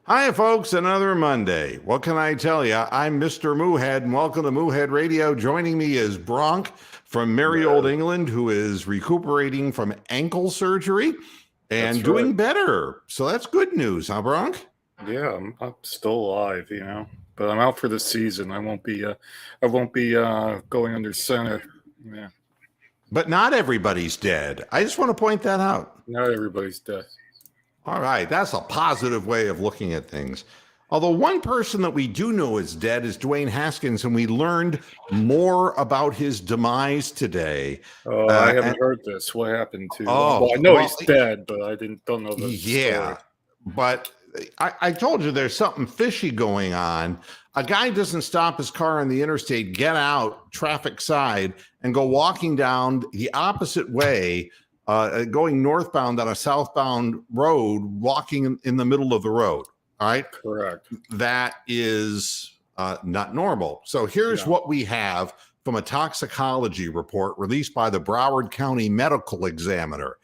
Hi, folks. Another Monday. What can I tell you? I'm Mr. Moohead, and welcome to Moohead Radio. Joining me is Bronk from merry old England, who is recuperating from ankle surgery and doing better. So that's good news, huh, Bronk? Yeah, I'm still alive, but I'm out for the season. I won't be going under center. Yeah, But not everybody's dead. I just want to point that out. not everybody's dead. All right, that's a positive way of looking at things. Although one person that we do know is dead is Dwayne Haskins, and we learned more about his demise today. Oh, I haven't heard this. What happened to? I know he's dead, but I don't know the story. But I told you there's something fishy going on. A guy doesn't stop his car on the interstate, get out traffic side, and go walking down the opposite way, going northbound on a southbound road, walking in the middle of the road. All right. Correct. That is not normal. So here's what we have from a toxicology report released by the Broward County Medical Examiner.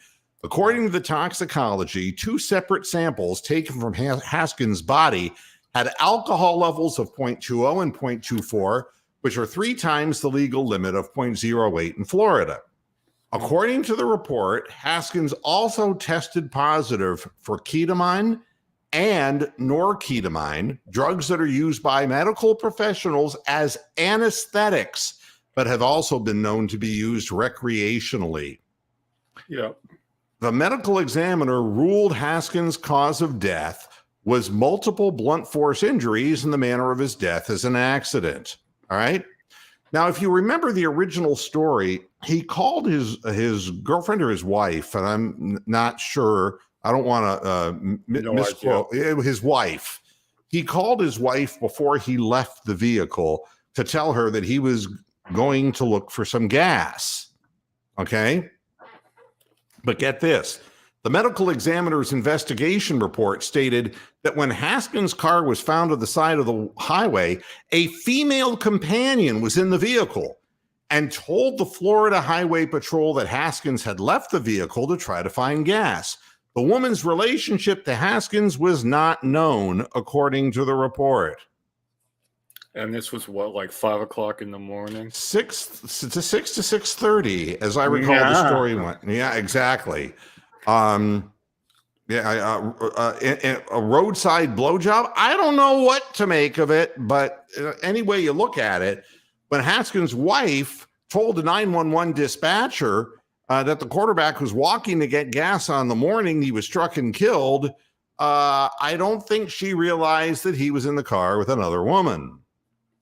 According to the toxicology, 2 separate samples taken from Haskins' body had alcohol levels of 0.20 and 0.24, which are 3 times the legal limit of 0.08 in Florida. According to the report, Haskins also tested positive for ketamine and norketamine, drugs that are used by medical professionals as anesthetics, but have also been known to be used recreationally. Yeah. The medical examiner ruled Haskins' cause of death was multiple blunt force injuries, and the manner of his death is an accident. All right. Now, if you remember the original story, he called his girlfriend or his wife, and I'm not sure. I don't want to misquote his wife. He called his wife before he left the vehicle to tell her that he was going to look for some gas. Okay. But get this. The medical examiner's investigation report stated that when Haskins' car was found on the side of the highway, a female companion was in the vehicle and told the Florida Highway Patrol that Haskins had left the vehicle to try to find gas. The woman's relationship to Haskins was not known, according to the report. And this was like 5 o'clock in the morning? 6 to 6:30, as I recall the story went. Yeah, exactly. A roadside blowjob. I don't know what to make of it, but any way you look at it, when Haskins' wife told the 911 dispatcher that the quarterback was walking to get gas on the morning he was struck and killed, I don't think she realized that he was in the car with another woman.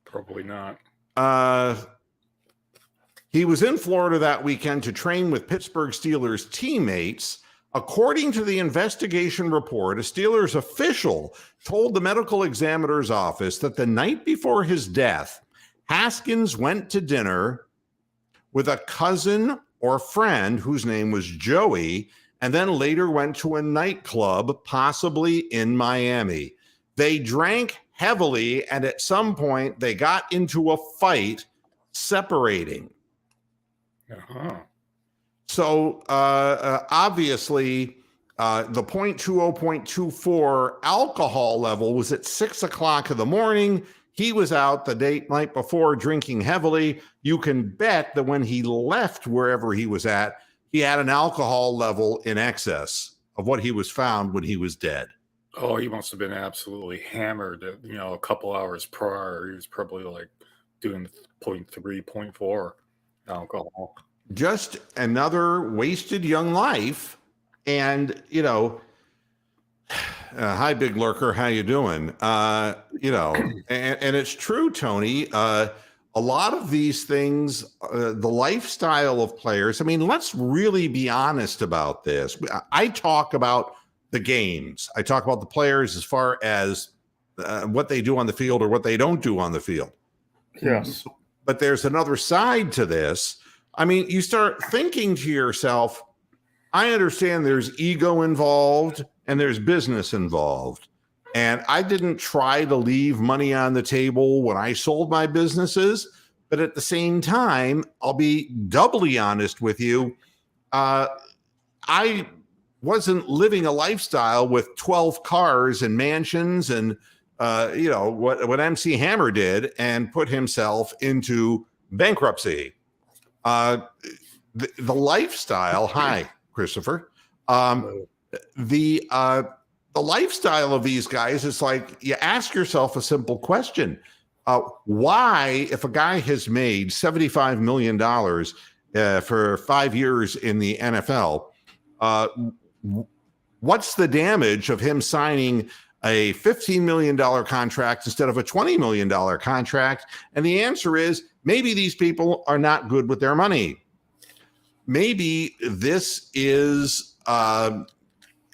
Probably not. He was in Florida that weekend to train with Pittsburgh Steelers teammates. According to the investigation report, a Steelers official told the medical examiner's office that the night before his death, Haskins went to dinner with a cousin or friend whose name was Joey, and then later went to a nightclub, possibly in Miami. They drank heavily, and at some point they got into a fight, separating. Uh-huh. So obviously, the 0.20, 0.24 alcohol level was at 6 o'clock in the morning. He was out the night before drinking heavily. You can bet that when he left wherever he was at, he had an alcohol level in excess of what he was found when he was dead. Oh, he must have been absolutely hammered, a couple hours prior. He was probably like doing 0.3, 0.4 alcohol. Just another wasted young life. And, hi, Big Lurker, how you doing? And it's true, Tony. A lot of these things, the lifestyle of players, I mean, let's really be honest about this. I talk about the games. I talk about the players as far as what they do on the field or what they don't do on the field. Yes. But there's another side to this. I mean, you start thinking to yourself, I understand there's ego involved and there's business involved. And I didn't try to leave money on the table when I sold my businesses. But at the same time, I'll be doubly honest with you. I wasn't living a lifestyle with 12 cars and mansions and what MC Hammer did and put himself into bankruptcy. The lifestyle. Hi, Christopher. The lifestyle of these guys is like, you ask yourself a simple question. Why, if a guy has made $75 million for 5 years in the NFL, what's the damage of him signing a $15 million contract instead of a $20 million contract? And the answer is maybe these people are not good with their money. Maybe this is, no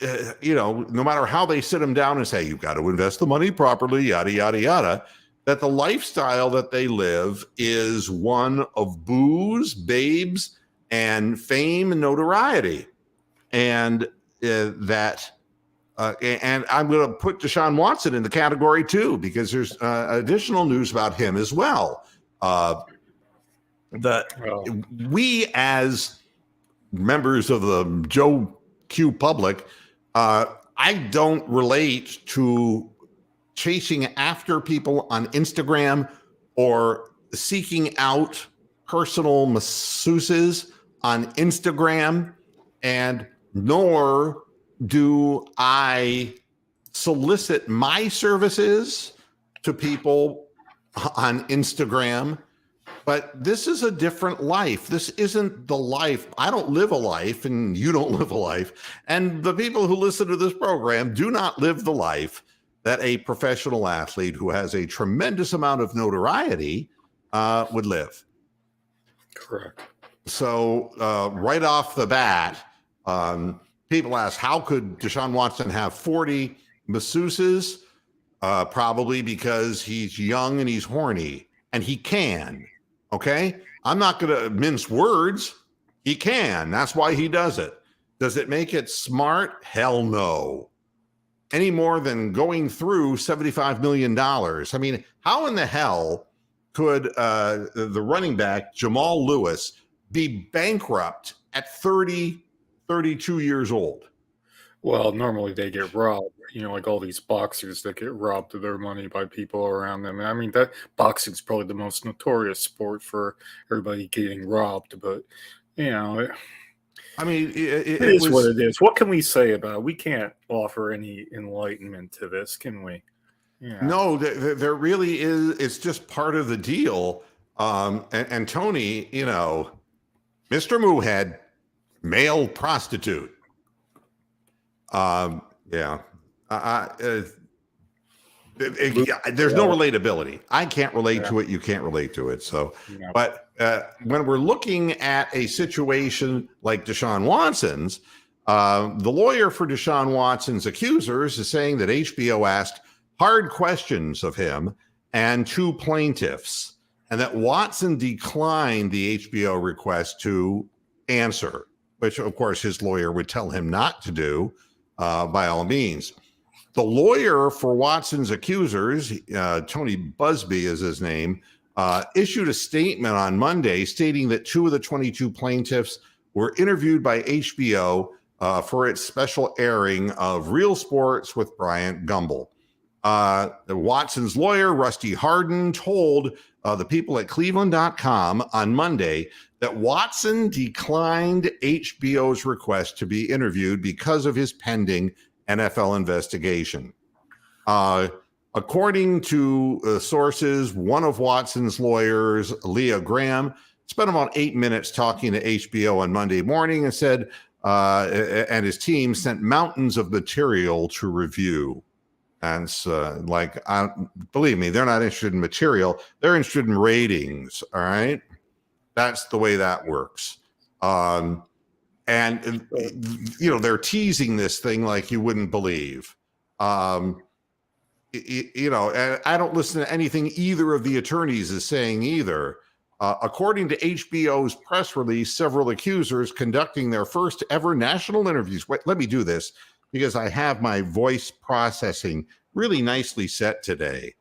matter how they sit them down and say, you've got to invest the money properly, yada, yada, yada, that the lifestyle that they live is one of booze, babes, and fame and notoriety. And and I'm going to put Deshaun Watson in the category too, because there's additional news about him as well. We as members of the Joe Q public, I don't relate to chasing after people on Instagram or seeking out personal masseuses on Instagram, and nor do I solicit my services to people on Instagram. But this is a different life. This isn't the life. I don't live a life, and you don't live a life. And the people who listen to this program do not live the life that a professional athlete who has a tremendous amount of notoriety would live. Correct. So right off the bat, people ask, how could Deshaun Watson have 40 masseuses? Probably because he's young and he's horny, and he can. Okay? I'm not going to mince words. He can. That's why he does it. Does it make it smart? Hell no. Any more than going through $75 million. I mean, how in the hell could the running back, Jamal Lewis, be bankrupt at 30, 32 years old? Well, normally they get robbed, like all these boxers that get robbed of their money by people around them. I mean, that boxing's probably the most notorious sport for everybody getting robbed, but I mean, it is what it is. What can we say about it? We can't offer any enlightenment to this, can we? Yeah. No, there really is. It's just part of the deal. And Tony, Mr. Moohead, male prostitute. There's no relatability. I can't relate to it. You can't relate to it. So, but when we're looking at a situation like Deshaun Watson's, the lawyer for Deshaun Watson's accusers is saying that HBO asked hard questions of him and two plaintiffs, and that Watson declined the HBO request to answer, which of course his lawyer would tell him not to do. By all means. The lawyer for Watson's accusers, Tony Busby is his name, issued a statement on Monday stating that two of the 22 plaintiffs were interviewed by HBO for its special airing of Real Sports with Bryant Gumbel. Watson's lawyer, Rusty Hardin, told the people at Cleveland.com on Monday that Watson declined HBO's request to be interviewed because of his pending NFL investigation. According to sources, one of Watson's lawyers, Leah Graham, spent about 8 minutes talking to HBO on Monday morning and said, and his team sent mountains of material to review. And it's believe me, they're not interested in material. They're interested in ratings. All right. That's the way that works. And they're teasing this thing like you wouldn't believe. And I don't listen to anything either of the attorneys is saying either. According to HBO's press release, several accusers conducting their first ever national interviews. Wait, let me do this because I have my voice processing really nicely set today.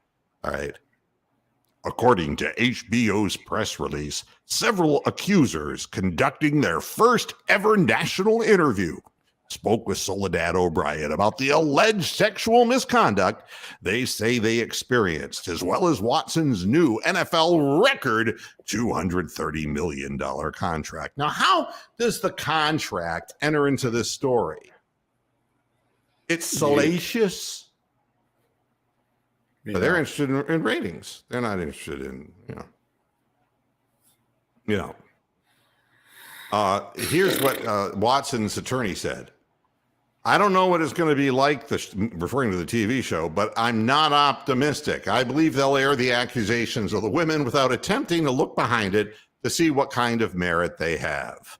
All right. According to HBO's press release, several accusers conducting their first ever national interview. spoke with Soledad O'Brien about the alleged sexual misconduct they say they experienced, as well as Watson's new NFL record $230 million contract. Now, how does the contract enter into this story? It's salacious. But they're interested in ratings. They're not interested in, here's what Watson's attorney said. I don't know what it's going to be like, referring to the TV show, but I'm not optimistic. I believe they'll air the accusations of the women without attempting to look behind it to see what kind of merit they have.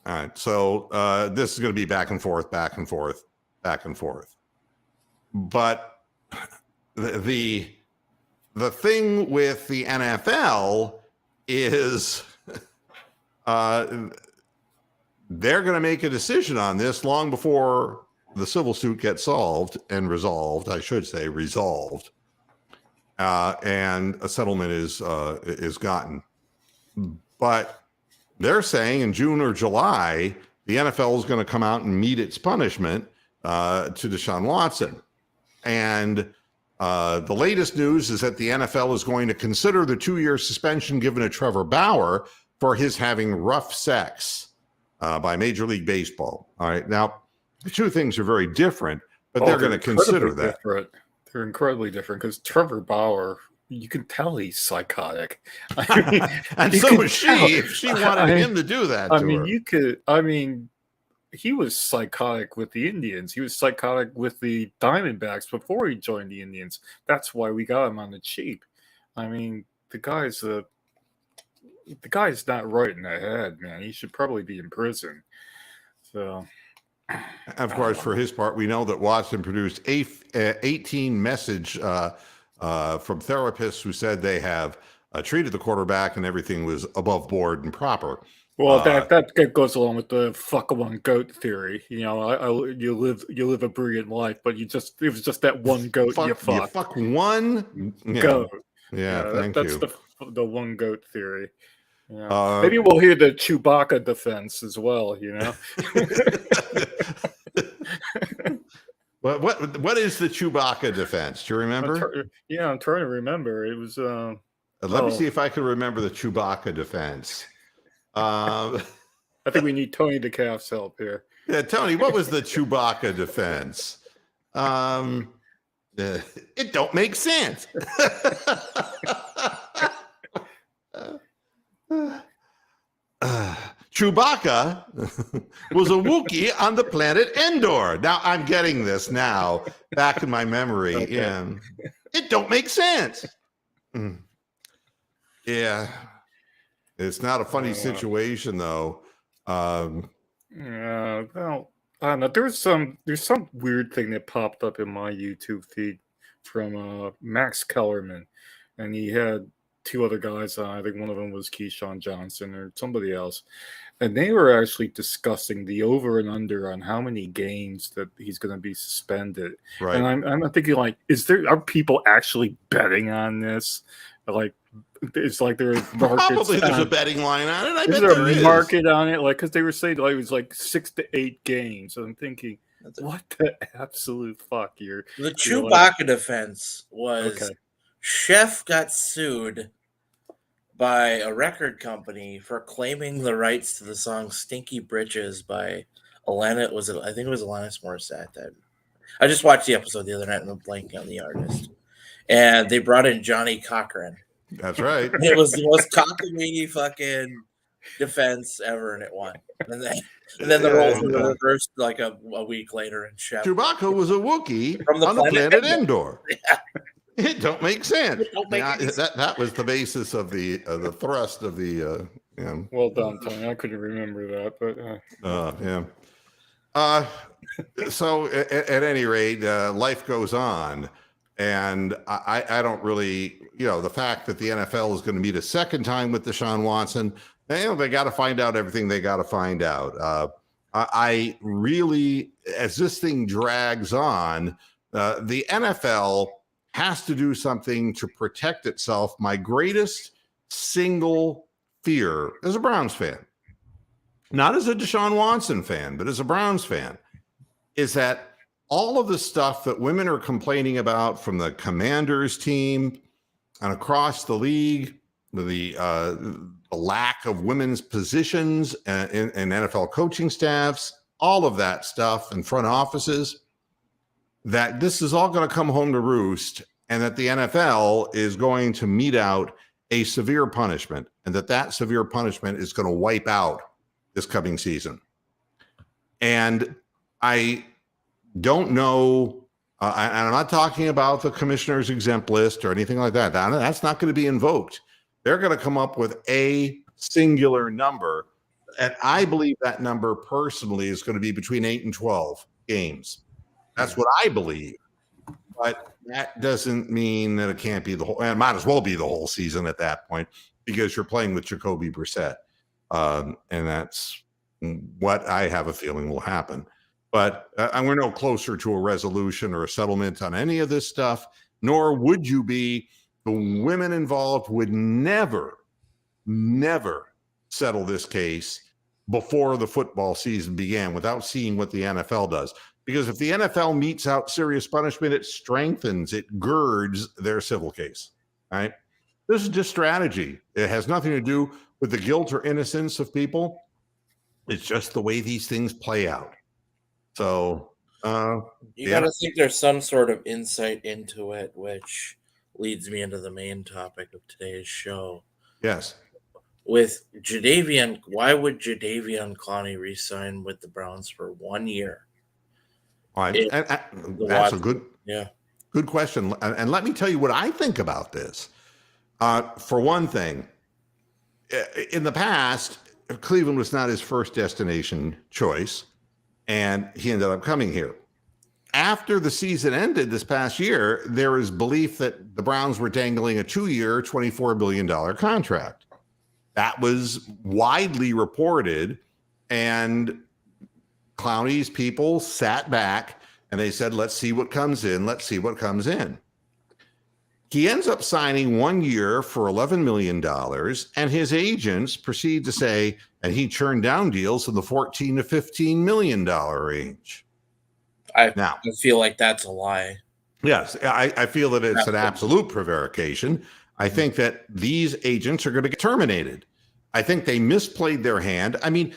All right, so this is going to be back and forth, back and forth, back and forth. But the thing with the NFL is they're going to make a decision on this long before the civil suit gets resolved, and a settlement is gotten. But they're saying in June or July, the NFL is going to come out and meet its punishment to Deshaun Watson. And the latest news is that the NFL is going to consider the 2-year suspension given to Trevor Bauer for his having rough sex by Major League Baseball. All right. Now, the two things are very different, but they're going to consider that. Different. They're incredibly different because Trevor Bauer, you can tell he's psychotic. And so was she, if she wanted him to do that to her. He was psychotic with the Indians. He was psychotic with the Diamondbacks before he joined the Indians. That's why we got him on the cheap. I mean, the guy's not right in the head, man. He should probably be in prison. So, of course, for his part, we know that Watson produced 18 message from therapists who said they have treated the quarterback and everything was above board and proper. Well, that goes along with the fuck one goat theory. You live a brilliant life, but it was just that one goat you fuck. You fuck one goat. Yeah, that's the one goat theory. Yeah. Maybe we'll hear the Chewbacca defense as well. What is the Chewbacca defense? Do you remember? I'm trying to remember. It was. Let me see if I can remember the Chewbacca defense. I think we need Tony DeCalf's help here. Yeah, Tony, what was the Chewbacca defense? It don't make sense. Chewbacca was a Wookiee on the planet Endor. Now I'm getting this now back in my memory. Okay. Yeah, it don't make sense. Yeah, it's not a funny situation though. Well, I don't know. There's some weird thing that popped up in my YouTube feed from Max Kellerman, and he had 2 other guys on. I think one of them was Keyshawn Johnson or somebody else. And they were actually discussing the over and under on how many games that he's going to be suspended. Right. And I'm thinking, like, are people actually betting on this? Like, it's like there's probably there's a betting line on it. I bet there is a market on it, like, because they were saying like it was like 6 to 8 games. So I'm thinking, what the absolute fuck? The Chewbacca defense was Chef got sued by a record company for claiming the rights to the song "Stinky Britches" by Alanis. I think it was Alanis Morissette. I just watched the episode the other night and I'm blanking on the artist. And they brought in Johnny Cochran. That's right. And it was the most cockamamie fucking defense ever, and it won. And then the roles were reversed like a week later. And Chewbacca was a Wookiee on the planet Endor. Yeah. It don't make sense. That was the basis of the thrust of the. Well done, Tony. I couldn't remember that, but. So at any rate, life goes on, and I don't really, the fact that the NFL is going to meet a second time with Deshaun Watson, they got to find out everything they got to find out. I really, as this thing drags on, the NFL has to do something to protect itself. My greatest single fear as a Browns fan not as a Deshaun Watson fan, but as a Browns fan, is that all of the stuff that women are complaining about from the Commanders team and across the league, the lack of women's positions in NFL coaching staffs, all of that stuff in front offices, that this is all going to come home to roost, and that the NFL is going to mete out a severe punishment, and that severe punishment is going to wipe out this coming season. And I don't know, and I'm not talking about the commissioner's exempt list or anything like that. That's not going to be invoked. They're going to come up with a singular number, and I believe that number personally is going to be between 8 and 12 games. That's what I believe. But that doesn't mean that it can't be the whole, and it might as well be the whole season at that point, because you're playing with Jacoby Brissett. And that's what I have a feeling will happen. But we're no closer to a resolution or a settlement on any of this stuff, nor would you be. The women involved would never settle this case before the football season began without seeing what the NFL does. Because if the NFL metes out serious punishment, it strengthens, it girds their civil case. Right? This is just strategy. It has nothing to do with the guilt or innocence of people. It's just the way these things play out. So you got to think there's some sort of insight into it, which leads me into the main topic of today's show. Yes. With Jadeveon, why would Jadeveon Clowney re-sign with the Browns for 1 year? That's a good question. And let me tell you what I think about this. For one thing, in the past, Cleveland was not his first destination choice, and he ended up coming here. After the season ended this past year, there was belief that the Browns were dangling a 2-year, $24 billion contract. That was widely reported, and Clowney's people sat back and they said, let's see what comes in. Let's see what comes in. He ends up signing 1 year for $11 million, and his agents proceed to say, and he turned down deals in the $14 to $15 million range. I feel like that's a lie. Yes, I feel that it's an absolute prevarication. I think that these agents are going to get terminated. I think they misplayed their hand. I mean,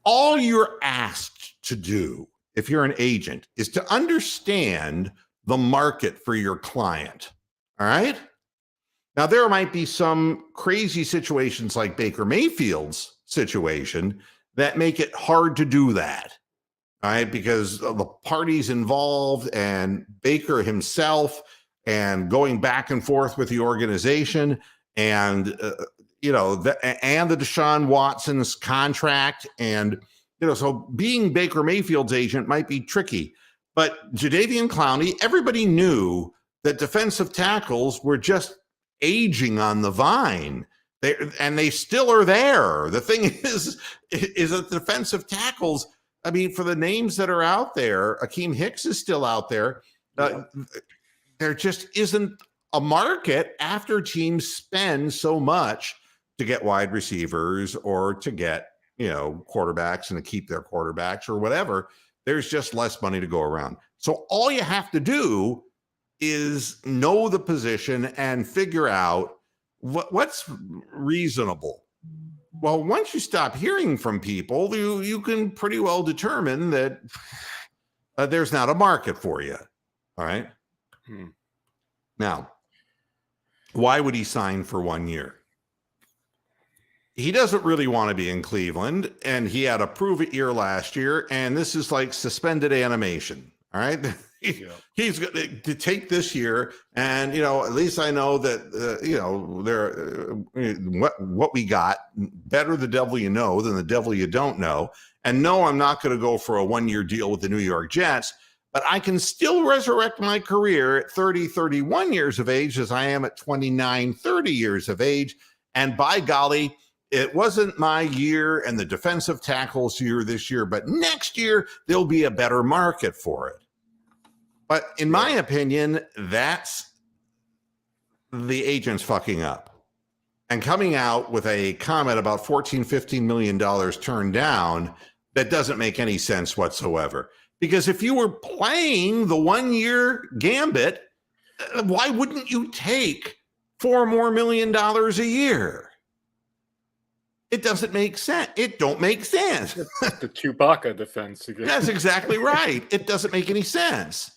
all you're asked to do if you're an agent is to understand the market for your client. All right. Now, there might be some crazy situations like Baker Mayfield's situation that make it hard to do that. All right. Because of the parties involved and Baker himself and going back and forth with the organization and, and the Deshaun Watson's contract. And, so being Baker Mayfield's agent might be tricky. But Jadeveon Clowney, everybody knew that defensive tackles were just aging on the vine. They still are there. The thing is that defensive tackles, I mean, for the names that are out there, Akeem Hicks is still out there. There just isn't a market after teams spend so much to get wide receivers or to get, quarterbacks and to keep their quarterbacks or whatever. There's just less money to go around. So all you have to do is know the position and figure out what's reasonable. Well, once you stop hearing from people, you can pretty well determine that there's not a market for you. All right. Now, why would he sign for 1 year? He doesn't really want to be in Cleveland, and he had a prove-it year last year, and this is like suspended animation. All right. He's going to take this year, and at least I know that what we got, better the devil you know than the devil you don't know. And no, I'm not going to go for a 1 year deal with the New York Jets, but I can still resurrect my career at 30, 31 years of age as I am at 29, 30 years of age. And by golly, it wasn't my year and the defensive tackles year this year, but next year there'll be a better market for it. But in my opinion, that's the agent's fucking up. and coming out with a comment about $14-15 million turned down, that doesn't make any sense whatsoever. Because if you were playing the 1-year gambit, why wouldn't you take $4 million more a year? It doesn't make sense. It don't make sense. The Chewbacca defense again. That's exactly right. It doesn't make any sense.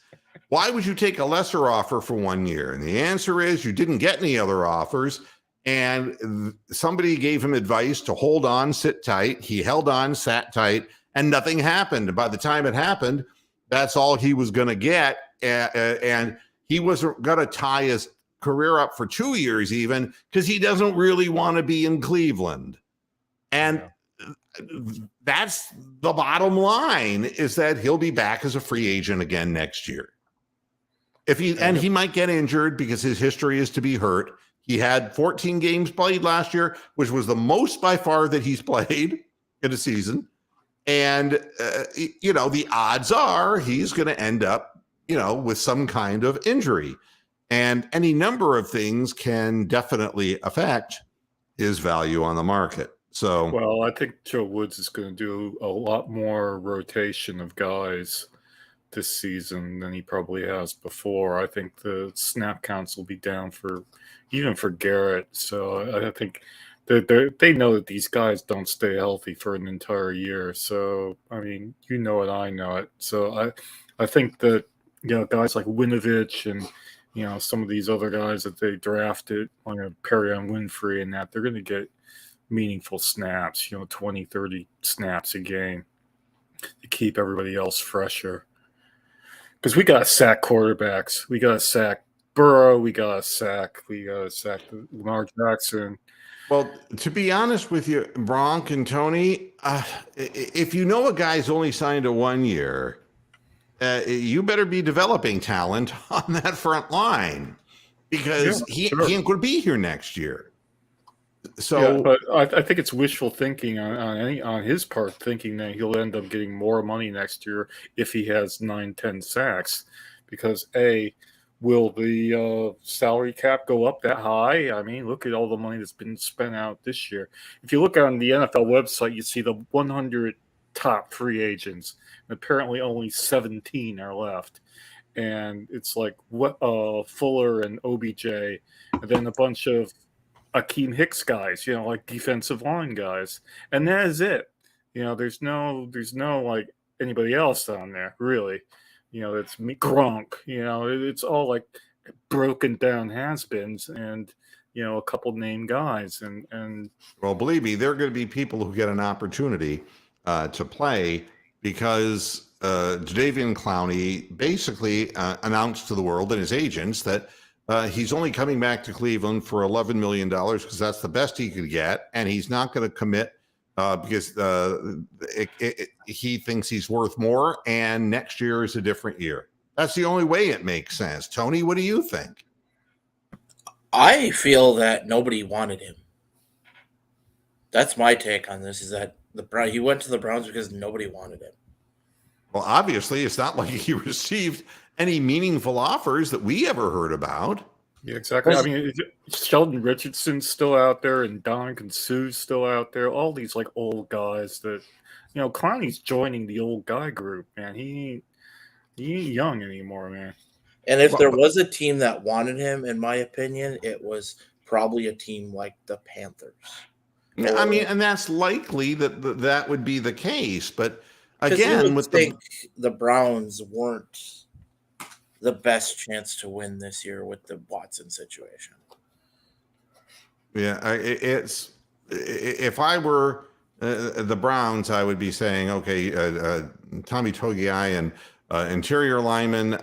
Why would you take a lesser offer for 1 year? And the answer is you didn't get any other offers. And somebody gave him advice to hold on, sit tight. He held on, sat tight, and nothing happened. And by the time it happened, that's all he was going to get. And he wasn't going to tie his career up for 2 years even, because he doesn't really want to be in Cleveland. And that's the bottom line, is that he'll be back as a free agent again next year. He might get injured because his history is to be hurt. He had 14 games played last year, which was the most by far that he's played in a season. And, the odds are he's going to end up, with some kind of injury. And any number of things can definitely affect his value on the market. So, well, I think Joe Woods is going to do a lot more rotation of guys this season than he probably has before. I think the snap counts will be down even for Garrett. So I think they know that these guys don't stay healthy for an entire year. So, I mean, you know it, I know it. So I think that, guys like Winovich and, some of these other guys that they drafted, like Perry on Winfrey and that, they're going to get meaningful snaps, 20, 30 snaps a game to keep everybody else fresher. Because we got to sack quarterbacks. We got to sack Burrow. We got to sack Lamar Jackson. Well, to be honest with you, Bronk and Tony, if you know a guy's only signed a 1 year, you better be developing talent on that front line, because he ain't going to be here next year. So, yeah, but I think it's wishful thinking on his part, thinking that he'll end up getting more money next year if he has 9-10 sacks, because will the salary cap go up that high? I mean, look at all the money that's been spent out this year. If you look on the NFL website, you see the 100 top free agents, and apparently only 17 are left. And it's like Fuller and OBJ, and then a bunch of Akeem Hicks guys, like defensive line guys, and that is it. There's no like anybody else on there really. It's me, Gronk. It's all like broken down has-beens and a couple name guys and. Well, believe me, there are going to be people who get an opportunity to play, because Jadeveon Clowney basically announced to the world and his agents that he's only coming back to Cleveland for $11 million because that's the best he could get, and he's not going to commit because he thinks he's worth more, and next year is a different year. That's the only way it makes sense. Tony, what do you think? I feel that nobody wanted him. That's my take on this, is that he went to the Browns because nobody wanted him. Well, obviously, it's not like he received any meaningful offers that we ever heard about. Yeah, exactly. I mean, Sheldon Richardson's still out there, and Ndamukong Suh's still out there. All these like old guys that, Clowney's joining the old guy group, man. He ain't young anymore, man. And if there was a team that wanted him, in my opinion, it was probably a team like the Panthers. I mean, and that's likely that would be the case, but again, the Browns weren't the best chance to win this year with the Watson situation. Yeah, if I were the Browns, I would be saying, okay, Tommy Togiai and interior lineman,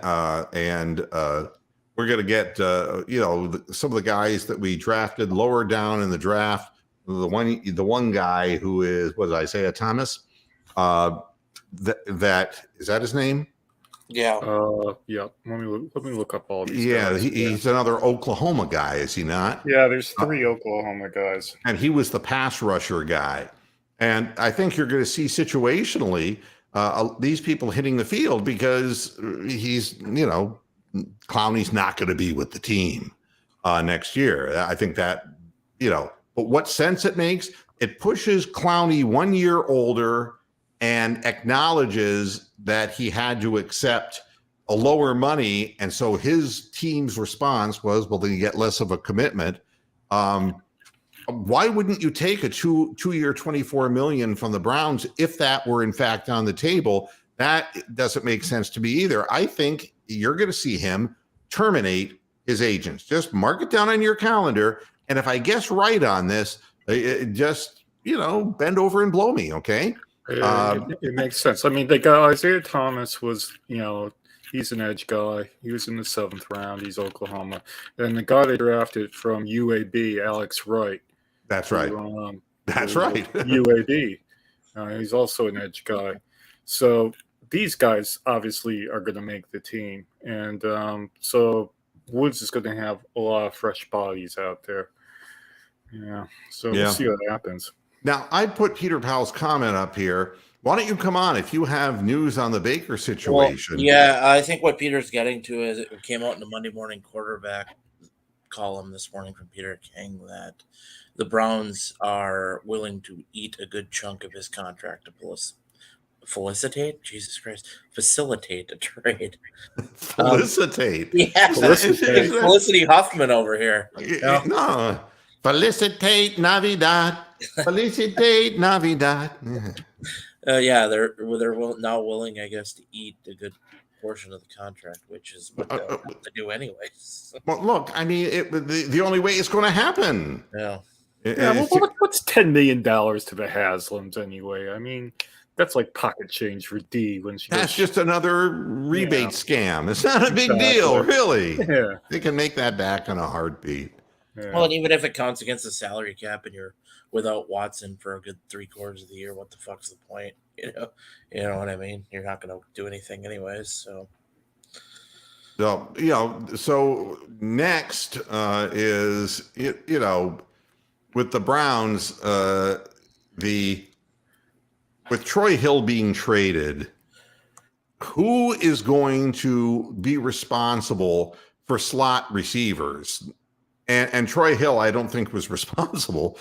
and we're going to get some of the guys that we drafted lower down in the draft. The one guy who is, what did I say, Thomas? That is that his name? Yeah. Yeah. Let me look up all these. Yeah, he's another Oklahoma guy, is he not? Yeah, there's 3 Oklahoma guys, and he was the pass rusher guy. And I think you're going to see situationally these people hitting the field, because Clowney's not going to be with the team next year. I think that But what sense it makes? It pushes Clowney 1 year older and acknowledges that he had to accept a lower money. And so his team's response was, well, then you get less of a commitment. Why wouldn't you take a two-year $24 million from the Browns if that were in fact on the table? That doesn't make sense to me either. I think you're going to see him terminate his agents. Just mark it down on your calendar. And if I guess right on this, just, bend over and blow me. Okay. It makes sense. I mean, the guy, Isaiah Thomas was, he's an edge guy. He was in the 7th round. He's Oklahoma. And the guy they drafted from UAB, Alex Wright. That's right. That's right. UAB. He's also an edge guy. So these guys obviously are going to make the team. And so Woods is going to have a lot of fresh bodies out there. Yeah. So we'll see what happens. Now, I put Peter Powell's comment up here. Why don't you come on if you have news on the Baker situation? Well, yeah, I think what Peter's getting to is it came out in the Monday Morning Quarterback column this morning from Peter King that the Browns are willing to eat a good chunk of his contract to facilitate a trade. Felicitate. Felicity Huffman over here. No. Felicitate Navidad. Felicitate Navidad. They're now willing, I guess, to eat a good portion of the contract, which is what they'll have to do anyways. Well, look, I mean, the only way it's going to happen. Yeah. What's $10 million to the Haslams anyway? I mean, that's like pocket change for D when she. That's just another rebate scam. It's not a big deal, really. Yeah. They can make that back in a heartbeat. Yeah. Well, and even if it counts against the salary cap and you're without Watson for a good 3/4 of the year, what the fuck's the point? You know what I mean? You're not going to do anything anyways. So next is with the Browns, with Troy Hill being traded, who is going to be responsible for slot receivers? And Troy Hill, I don't think was responsible.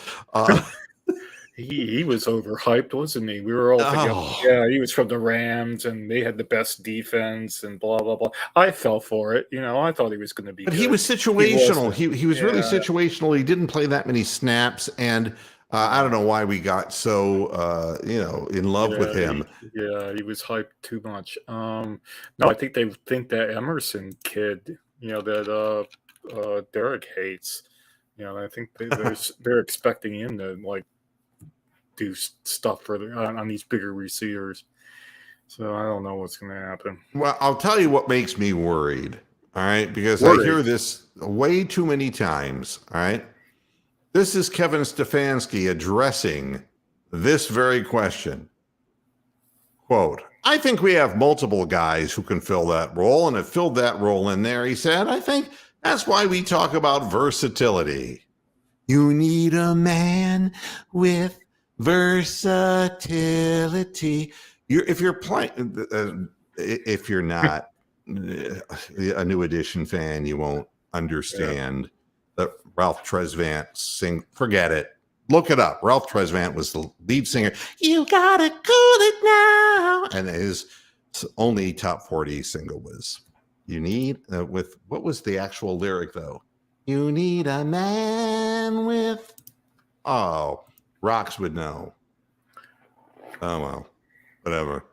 He was overhyped, wasn't he? We were all thinking, yeah, he was from the Rams and they had the best defense and blah, blah, blah. I fell for it. I thought he was going to be But good. he was situational. He was really situational. He didn't play that many snaps. And I don't know why we got so, in love with him. He was hyped too much. No, I think they think that Emerson kid, that Derek hates. I think they're expecting him to do stuff on these bigger receivers. So I don't know what's going to happen. Well, I'll tell you what makes me worried. All right, because I hear this way too many times. All right, this is Kevin Stefanski addressing this very question. Quote, I think we have multiple guys who can fill that role and have filled that role in there. He said, I think that's why we talk about versatility. You need a man with versatility. If you're playing, if you're not a New Edition fan, you won't understand that Ralph Tresvant forget it. Look it up. Ralph Tresvant was the lead singer. You gotta cool it now. And his only top 40 single was You Need, what was the actual lyric though? You need a man with, Rocks would know. Oh, well, whatever.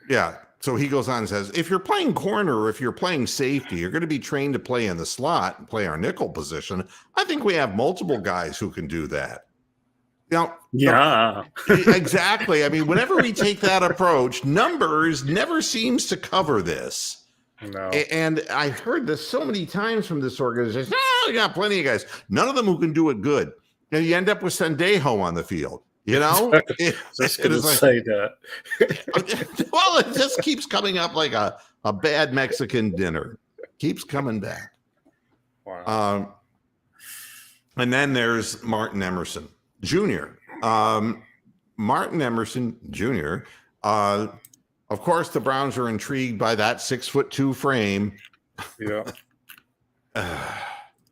Yeah. So he goes on and says, if you're playing corner or if you're playing safety, you're going to be trained to play in the slot and play our nickel position. I think we have multiple guys who can do that. Yeah, exactly. I mean, whenever we take that approach, numbers never seems to cover this. No. And I've heard this so many times from this organization. We got plenty of guys, none of them who can do it good. And you end up with Sendejo on the field. Just going to say that. Well, it just keeps coming up like a bad Mexican dinner. Keeps coming back. Wow. And then there's Martin Emerson Jr. Martin Emerson Jr. Of course, the Browns are intrigued by that 6'2" frame. Yeah.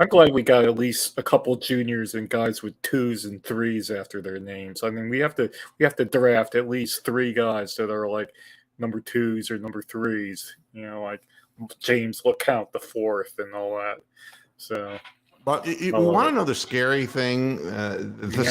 I'm glad we got at least a couple juniors and guys with 2s and 3s after their names. I mean, we have to draft at least 3 guys that are like number 2s or number 3s. Like James LeCount the fourth and all that. So, But you want to know the scary thing? The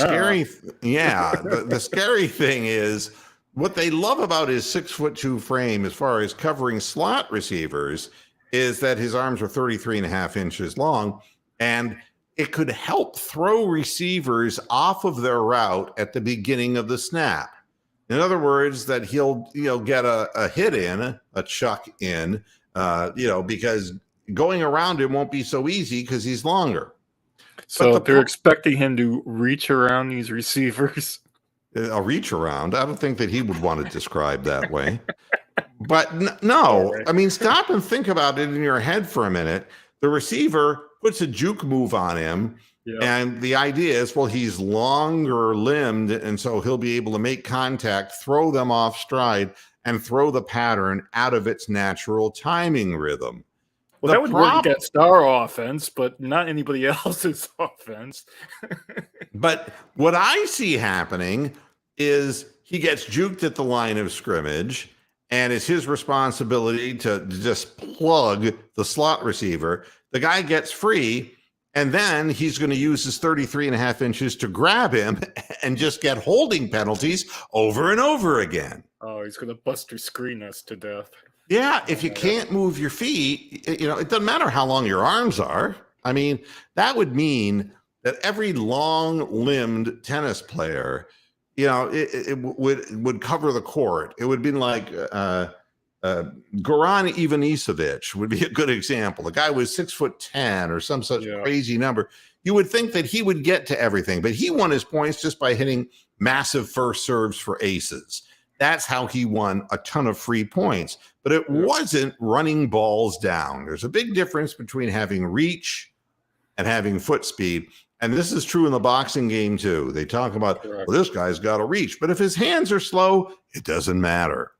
scary thing is what they love about his 6'2" frame, as far as covering slot receivers, is that his arms are 33.5 inches long, and it could help throw receivers off of their route at the beginning of the snap. In other words, that he'll get a hit in, a chuck in, because going around him won't be so easy because he's longer. So they're expecting him to reach around these receivers. A reach around. I don't think that he would want to describe that way. But no, I mean, stop and think about it in your head for a minute. The receiver puts a juke move on him. Yep. And the idea is, well, he's longer limbed, and so he'll be able to make contact, throw them off stride, and throw the pattern out of its natural timing rhythm. Well, that would work against our offense, but not anybody else's offense. But what I see happening is he gets juked at the line of scrimmage, and it's his responsibility to just plug the slot receiver. The guy gets free, and then he's going to use his 33.5 inches to grab him and just get holding penalties over and over again. Oh, he's going to buster screen us to death. Yeah, if you can't move your feet, it doesn't matter how long your arms are. I mean, that would mean that every long-limbed tennis player, it would cover the court. It would be like Goran Ivanisevic would be a good example. The guy was 6'10" or some such crazy number. You would think that he would get to everything, but he won his points just by hitting massive first serves for aces. That's how he won a ton of free points. But it wasn't running balls down. There's a big difference between having reach and having foot speed. And this is true in the boxing game, too. They talk about, well, this guy's got to reach. But if his hands are slow, it doesn't matter.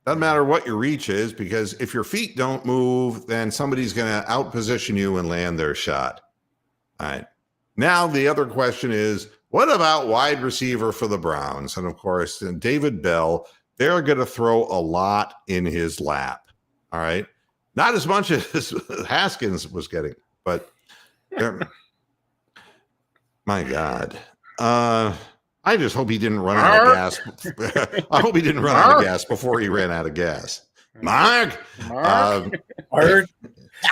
Doesn't matter what your reach is, because if your feet don't move, then somebody's going to outposition you and land their shot. All right. Now, the other question is, what about wide receiver for the Browns? And, of course, David Bell, they're going to throw a lot in his lap. All right. Not as much as Haskins was getting, but my God. I just hope he didn't run out of gas. I hope he didn't run out of gas before he ran out of gas. Mark.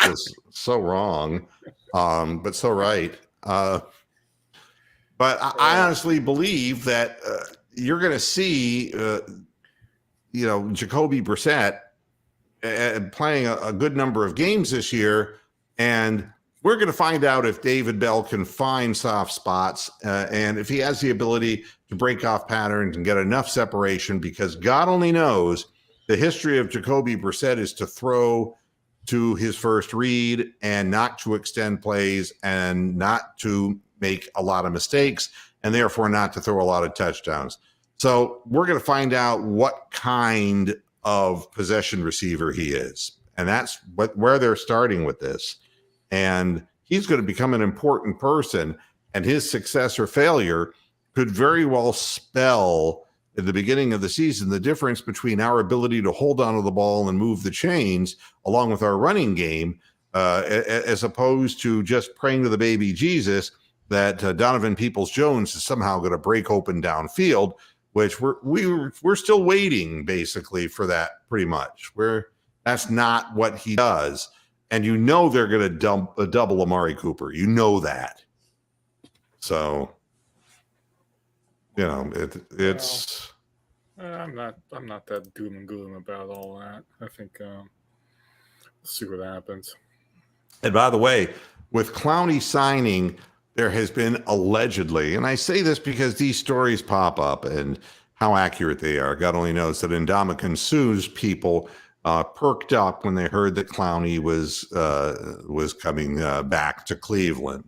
It's so wrong, but so right. But I honestly believe that you're going to see, Jacoby Brissett playing a good number of games this year, and we're going to find out if David Bell can find soft spots and if he has the ability to break off patterns and get enough separation, because God only knows the history of Jacoby Brissett is to throw to his first read and not to extend plays and not to make a lot of mistakes and therefore not to throw a lot of touchdowns. So we're going to find out what kind of possession receiver he is. And that's where they're starting with this. And he's going to become an important person, and his success or failure could very well spell at the beginning of the season the difference between our ability to hold onto the ball and move the chains along with our running game, as opposed to just praying to the baby Jesus that Donovan Peoples-Jones is somehow going to break open downfield, which we're still waiting basically for that pretty much. That's not what he does. And they're going to double Amari Cooper. You know that. So, it's. I'm not that doom and gloom about all that. I think we'll see what happens. And by the way, with Clowney signing, there has been allegedly, and I say this because these stories pop up and how accurate they are. God only knows that Ndamukong Suh's people perked up when they heard that Clowney was coming back to Cleveland.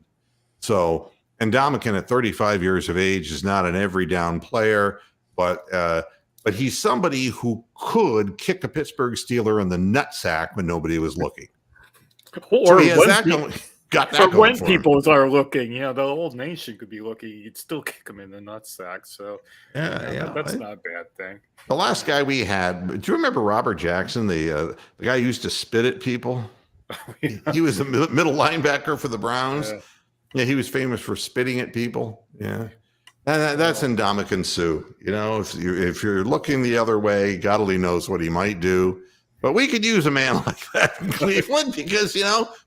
So Ndamukong at 35 years of age is not an every down player, but he's somebody who could kick a Pittsburgh Steeler in the nutsack when nobody was looking. So Or he has when that people, going, got for that going when for him. people are looking, the whole nation could be looking. You'd still kick them in the nutsack. So that's not a bad thing. The last guy we had, do you remember Robert Jackson, the guy who used to spit at people? He was a middle linebacker for the Browns. Yeah, he was famous for spitting at people. Yeah. And that's Ndamukong Suh. If you're looking the other way, God only knows what he might do. But we could use a man like that in Cleveland because,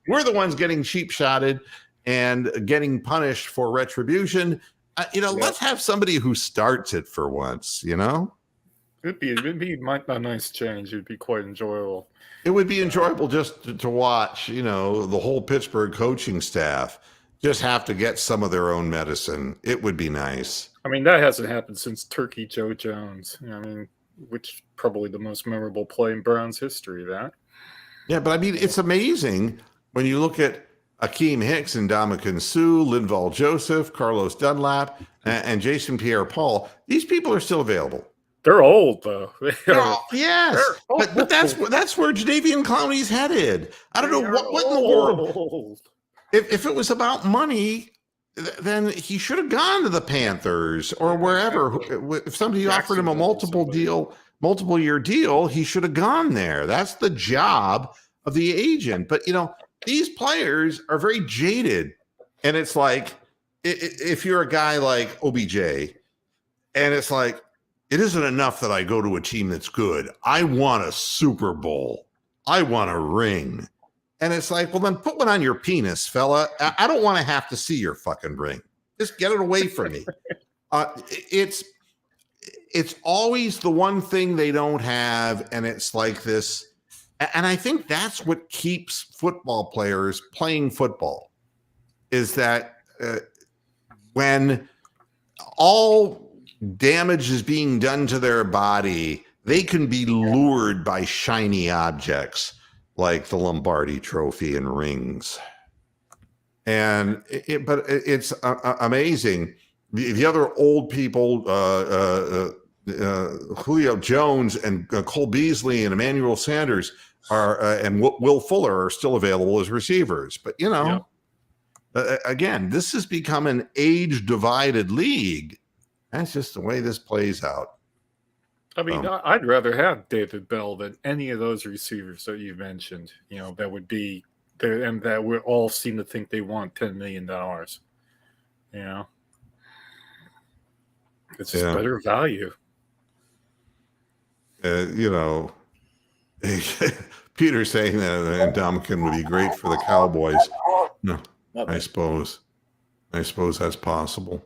we're the ones getting cheap shotted and getting punished for retribution. Let's have somebody who starts it for once, It'd be a nice change. It'd be quite enjoyable. It would be enjoyable just to watch, the whole Pittsburgh coaching staff just have to get some of their own medicine. It would be nice. I mean, that hasn't happened since Turkey Joe Jones. Which probably the most memorable play in Browns history, that. Yeah, but I mean, it's amazing when you look at Akeem Hicks and Ndamukong Suh, Linval Joseph, Carlos Dunlap, and Jason Pierre-Paul. These people are still available. They're old, though. Yes, but that's where Jadeveon Clowney's headed. I don't know what in the world. If it was about money, then he should have gone to the Panthers or wherever. If somebody offered him a multiple year deal, he should have gone there. That's the job of the agent. But these players are very jaded, and it's like if you're a guy like OBJ, and it's like it isn't enough that I go to a team that's good. I want a Super Bowl. I want a ring. And it's like, well, then put one on your penis, fella. I don't want to have to see your fucking ring. Just get it away from me. It's always the one thing they don't have, and it's like this. And I think that's what keeps football players playing football, is that when all damage is being done to their body, they can be lured by shiny objects like the Lombardi Trophy and rings. And it's amazing. The other old people, Julio Jones and Cole Beasley and Emmanuel Sanders and Will Fuller are still available as receivers. But, again, this has become an age-divided league. That's just the way this plays out. I mean, I'd rather have David Bell than any of those receivers that you mentioned, that would be there, and that would all seem to think they want $10 million. It's just better value. Peter saying that Ndamukong would be great for the Cowboys. No, I suppose that's possible.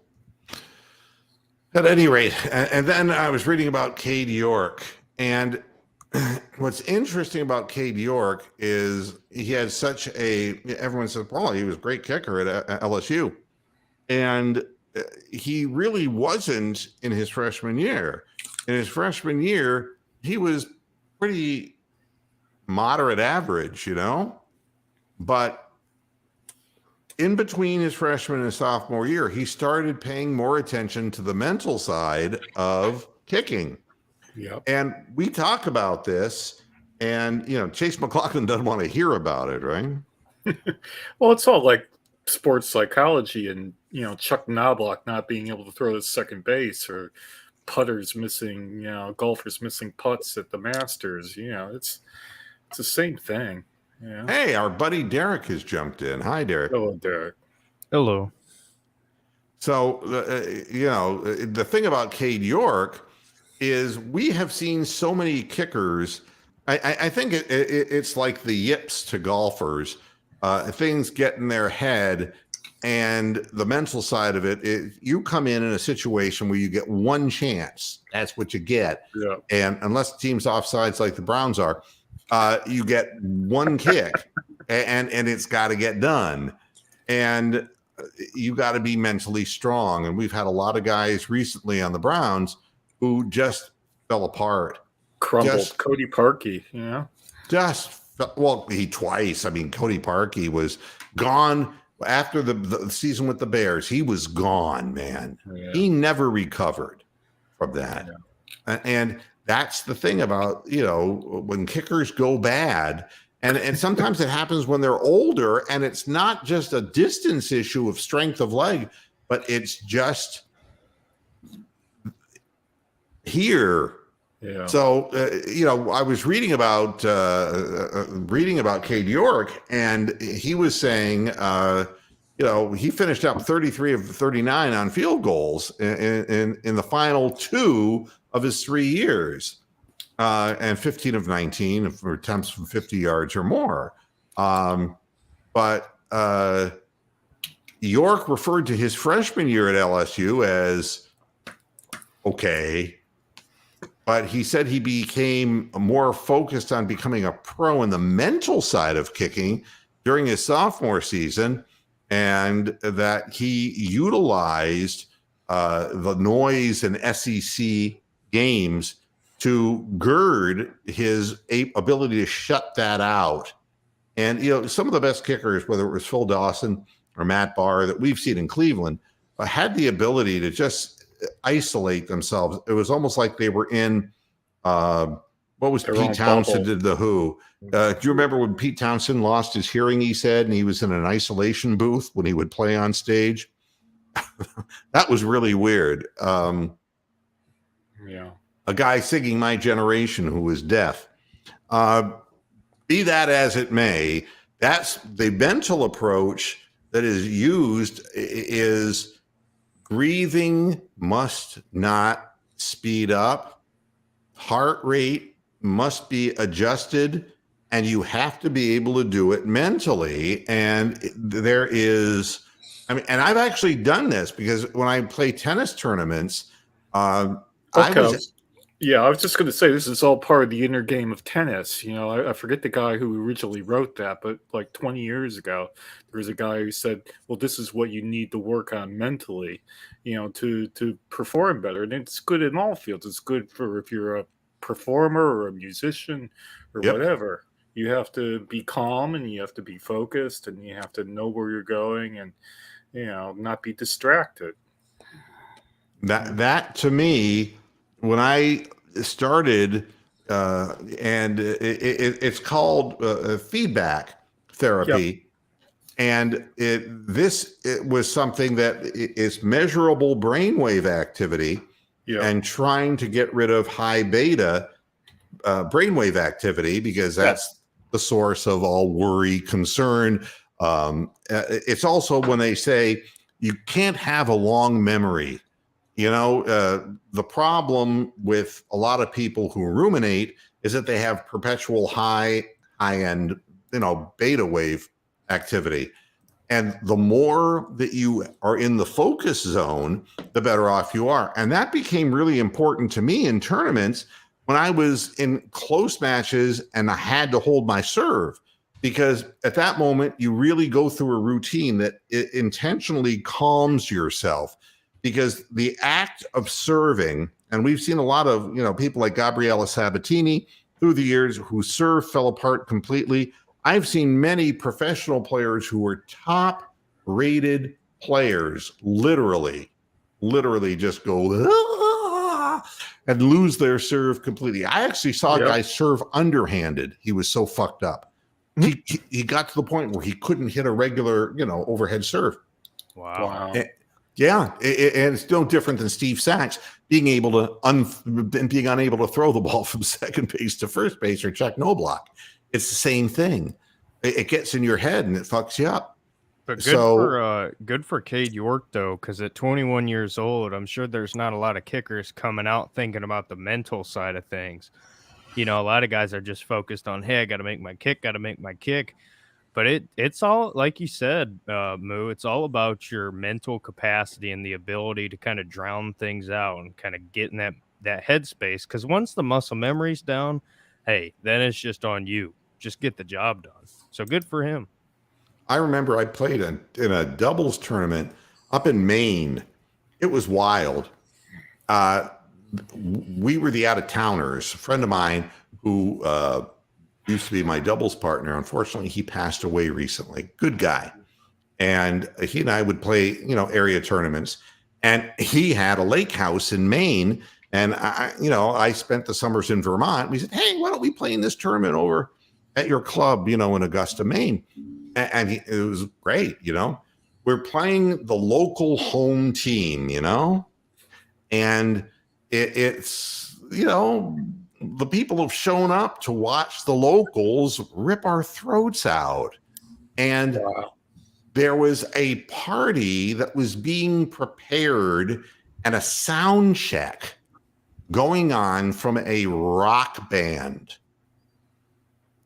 At any rate, and then I was reading about Cade York, and what's interesting about Cade York is he had everyone said, well, he was a great kicker at LSU, and he really wasn't in his freshman year. In his freshman year, he was pretty moderate average, but in between his freshman and sophomore year, he started paying more attention to the mental side of kicking. Yep. And we talk about this, and, Chase McLaughlin doesn't want to hear about it, right? Well, it's all like sports psychology and, Chuck Knobloch not being able to throw to second base, or putters missing, golfers missing putts at the Masters. It's the same thing. Yeah. Hey, our buddy Derek has jumped in. Hi, Derek. Hello, Derek. Hello. So, the thing about Cade York is we have seen so many kickers. I think it's like the yips to golfers. Things get in their head, and the mental side of it, you come in a situation where you get one chance. That's what you get. Yeah. And unless the team's offsides like the Browns are, you get one kick, and it's got to get done, and you got to be mentally strong. And we've had a lot of guys recently on the Browns who just fell apart, crumbled. Cody Parkey, he twice. I mean, Cody Parkey was gone after the season with the Bears. He was gone, man. Yeah. He never recovered from that, and that's the thing about, when kickers go bad, And sometimes it happens when they're older, and it's not just a distance issue of strength of leg, but it's just here. Yeah. So I was reading about Cade York, and he was saying he finished up 33 of 39 on field goals in the final 2 of his 3 years, and 15 of 19 for attempts from 50 yards or more. But York referred to his freshman year at LSU as okay. But he said he became more focused on becoming a pro in the mental side of kicking during his sophomore season, and that he utilized the noise in SEC games to gird his ability to shut that out. And, some of the best kickers, whether it was Phil Dawson or Matt Barr that we've seen in Cleveland, had the ability to just isolate themselves. It was almost like they were in what was Their Pete own Townsend bubble. did the Who. Do you remember when Pete Townsend lost his hearing, he said, and he was in an isolation booth when he would play on stage? That was really weird. Yeah. A guy singing My Generation who was deaf. Be that as it may, that's the mental approach that is used is breathing must not speed up. Heart rate must be adjusted, and you have to be able to do it mentally. And there is, and I've actually done this because when I play tennis tournaments, I was just going to say this is all part of the inner game of tennis. I forget the guy who originally wrote that, but like 20 years ago, there was a guy who said, well, this is what you need to work on mentally, to perform better. And it's good in all fields. It's good for if you're a performer or a musician or whatever. You have to be calm, and you have to be focused, and you have to know where you're going, and, not be distracted. That to me, when I started, and it's called feedback therapy, and it was something that is measurable brainwave activity, and trying to get rid of high beta brainwave activity, because that's the source of all worry, concern. It's also when they say you can't have a long memory. The problem with a lot of people who ruminate is that they have perpetual high-end, beta wave activity. And the more that you are in the focus zone, the better off you are. And that became really important to me in tournaments when I was in close matches and I had to hold my serve, because at that moment, you really go through a routine that intentionally calms yourself. Because the act of serving, and we've seen a lot of, people like Gabriella Sabatini through the years whose serve fell apart completely. I've seen many professional players who were top-rated players literally just go and lose their serve completely. I actually saw a guy serve underhanded. He was so fucked up. He got to the point where he couldn't hit a regular, overhead serve. Wow. And it's no different than Steve Sachs being able to being unable to throw the ball from second base to first base, or Chuck Knobloch. It's the same thing. It gets in your head and it fucks you up. But good for Cade York, though, because at 21 years old, I'm sure there's not a lot of kickers coming out thinking about the mental side of things. A lot of guys are just focused on, hey, I got to make my kick. But it's all, like you said, Moo, it's all about your mental capacity and the ability to kind of drown things out and kind of get in that headspace. Because once the muscle memory's down, hey, then it's just on you. Just get the job done. So good for him. I remember I played in a doubles tournament up in Maine. It was wild. We were the out-of-towners. A friend of mine who used to be my doubles partner, unfortunately, he passed away recently. Good guy. And he and I would play, area tournaments. And he had a lake house in Maine. And I spent the summers in Vermont. We said, hey, why don't we play in this tournament over at your club, in Augusta, Maine. And it was great, We're playing the local home team, and it's, the people have shown up to watch the locals rip our throats out. And Wow. there was a party that was being prepared and a sound check going on from a rock band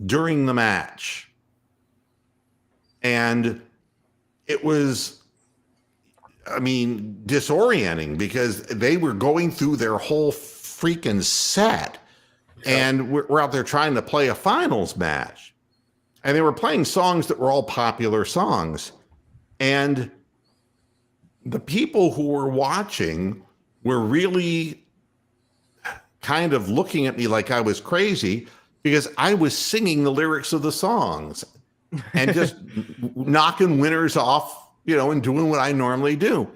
during the match. And it was, disorienting because they were going through their whole freaking set. And we're out there trying to play a finals match. And they were playing songs that were all popular songs. And the people who were watching were really kind of looking at me like I was crazy because I was singing the lyrics of the songs and just knocking winners off, and doing what I normally do.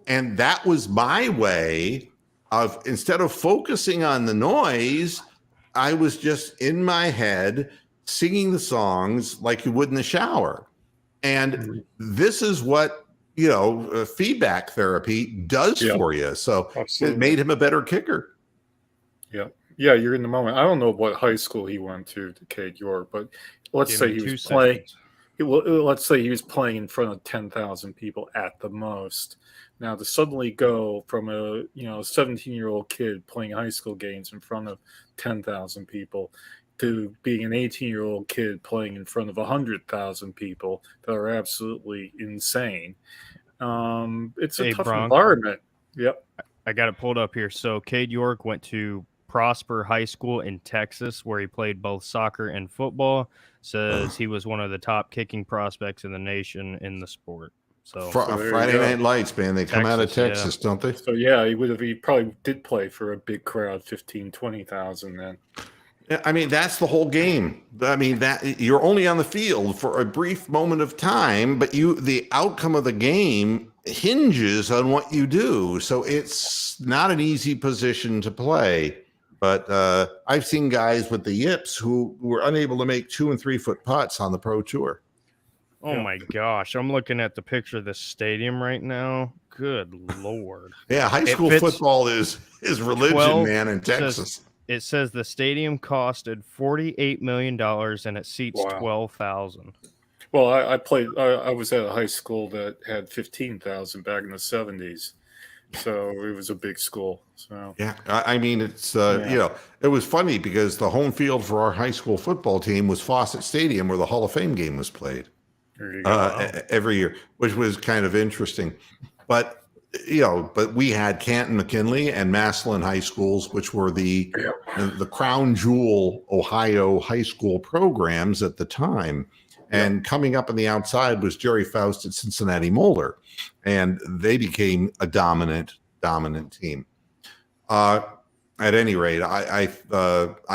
And that was my way of, instead of focusing on the noise, I was just in my head singing the songs like you would in the shower. And this is what, feedback therapy does for you. So It made him a better kicker. Yeah. Yeah, you're in the moment. I don't know what high school he went to Cade York, but let's say he was playing. Let's say he was playing in front of 10,000 people at the most. Now to suddenly go from a 17-year-old kid playing high school games in front of 10,000 people to being an 18-year-old kid playing in front of 100,000 people that are absolutely insane. It's a tough environment. Yep. I got it pulled up here. So Cade York went to Prosper High School in Texas, where he played both soccer and football. Says he was one of the top kicking prospects in the nation in the sport. So Friday Night Lights, man, they come out of Texas, don't they? So yeah, he probably did play for a big crowd, 15, 20,000 then. That's the whole game. That you're only on the field for a brief moment of time, but the outcome of the game hinges on what you do. So it's not an easy position to play. But I've seen guys with the yips who were unable to make 2 and 3 foot putts on the pro tour. Oh my gosh. I'm looking at the picture of this stadium right now. Good Lord. Yeah. High school football is religion, man, in Texas. It says the stadium costed $48 million and it seats 12,000. Well, I was at a high school that had 15,000 back in the 70s. So it was a big school. So yeah, it's it was funny because the home field for our high school football team was Fawcett Stadium, where the Hall of Fame game was played every year, which was kind of interesting. But we had Canton McKinley and Massillon high schools, which were the crown jewel Ohio high school programs at the time. And coming up on the outside was Jerry Faust at Cincinnati Moeller, and they became a dominant team. At any rate, I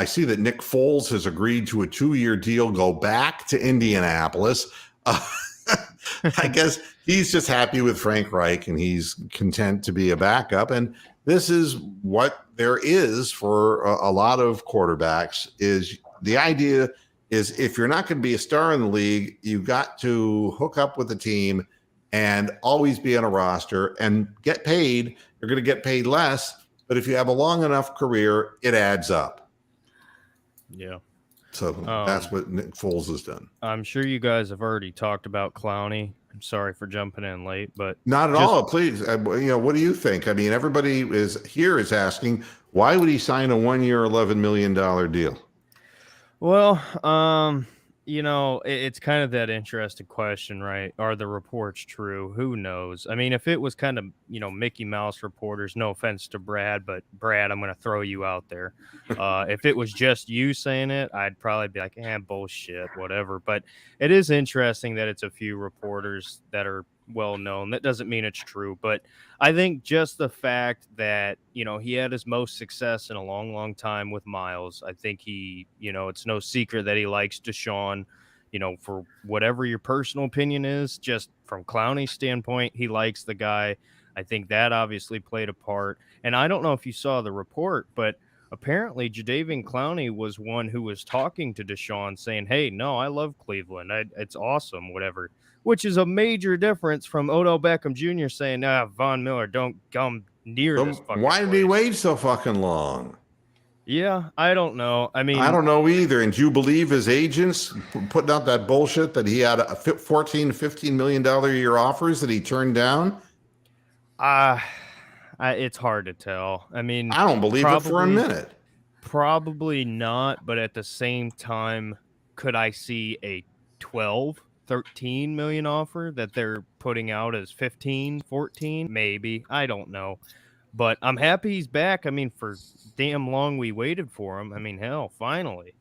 see that Nick Foles has agreed to a 2-year deal, go back to Indianapolis. I guess he's just happy with Frank Reich, and he's content to be a backup. And this is what there is for a lot of quarterbacks. Is the idea is if you're not going to be a star in the league, you've got to hook up with the team and always be on a roster and get paid. You're going to get paid less, but if you have a long enough career, it adds up. Yeah. So that's what Nick Foles has done. I'm sure you guys have already talked about Clowney. I'm sorry for jumping in late, but not at all. Please, what do you think? Everybody is asking, why would he sign a 1-year, $11 million deal? Well, it's kind of that interesting question, right? Are the reports true? Who knows? If it was kind of, Mickey Mouse reporters, no offense to Brad, but Brad, I'm going to throw you out there. If it was just you saying it, I'd probably be like, bullshit, whatever. But it is interesting that it's a few reporters that are well known. That doesn't mean it's true, but I think just the fact that he had his most success in a long time with Miles. I think he, it's no secret that he likes Deshaun. For whatever your personal opinion is, just from Clowney's standpoint, he likes the guy. I think that obviously played a part. And I don't know if you saw the report, but apparently Jadeveon Clowney was one who was talking to Deshaun saying, hey, no, I love Cleveland. It's awesome, whatever, which is a major difference from Odell Beckham Jr. saying, Von Miller, don't come near this fucking why did place. he wait so fucking long? Yeah, I don't know. I mean, I don't know either. And do you believe his agents putting out that bullshit that he had a $14-15 million a year offers that he turned down? it's hard to tell. I mean, I don't believe it for a minute. Probably not, but at the same time, could I see a 12-13 million offer that they're putting out as 15-14? Maybe. I don't know. But I'm happy he's back. I mean, for damn long we waited for him. I mean, hell, finally.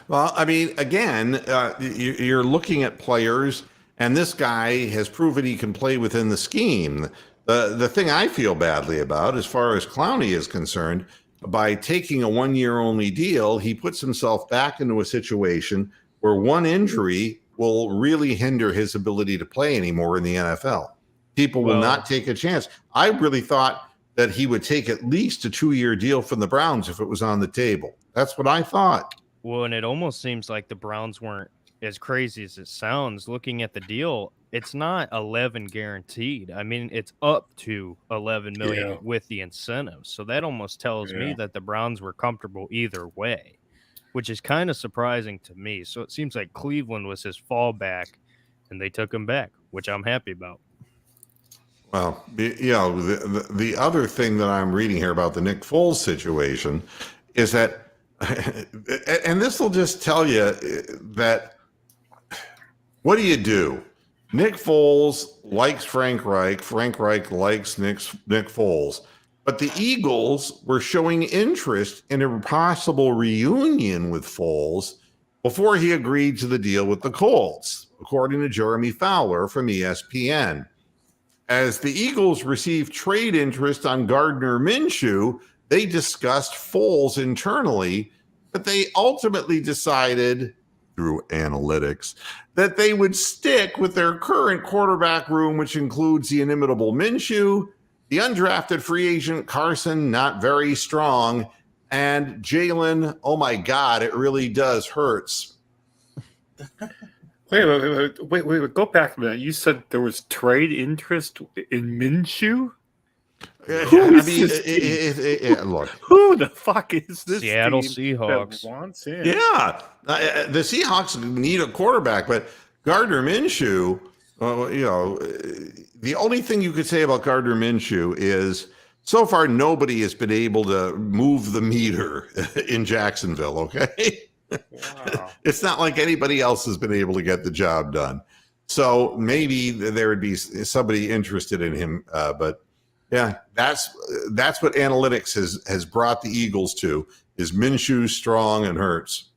Well, I mean, again, you're looking at players, and this guy has proven he can play within the scheme. The thing I feel badly about, as far as Clowney is concerned, by taking a one-year only deal, he puts himself back into a situation where one injury will really hinder his ability to play anymore in the NFL. People will not take a chance. I really thought that he would take at least a 2-year deal from the Browns if it was on the table. That's what I thought. Well, and it almost seems like the Browns weren't as crazy as it sounds. Looking at the deal, it's not 11 guaranteed. I mean, it's up to 11 million with the incentives. So that almost tells me that the Browns were comfortable either way, which is kind of surprising to me. So it seems like Cleveland was his fallback, and they took him back, which I'm happy about. Well, the other thing that I'm reading here about the Nick Foles situation is that, and this will just tell you that, what do? Nick Foles likes Frank Reich. Frank Reich likes Nick Foles. But the Eagles were showing interest in a possible reunion with Foles before he agreed to the deal with the Colts, according to Jeremy Fowler from ESPN. As the Eagles received trade interest on Gardner Minshew, they discussed Foles internally, but they ultimately decided, through analytics, that they would stick with their current quarterback room, which includes the inimitable Minshew, the undrafted free agent Carson, not very strong, and Jalen, oh my God, it really does hurts. Wait, go back a minute. You said there was trade interest in Minshew? Look. Who the fuck is this Seattle team Seahawks that wants him? Yeah, the Seahawks need a quarterback, but Gardner Minshew, the only thing you could say about Gardner Minshew is so far nobody has been able to move the meter in Jacksonville, okay? Wow. It's not like anybody else has been able to get the job done. So maybe there would be somebody interested in him, but yeah, that's what analytics has brought the Eagles to, is Minshew, Strong, and Hurts.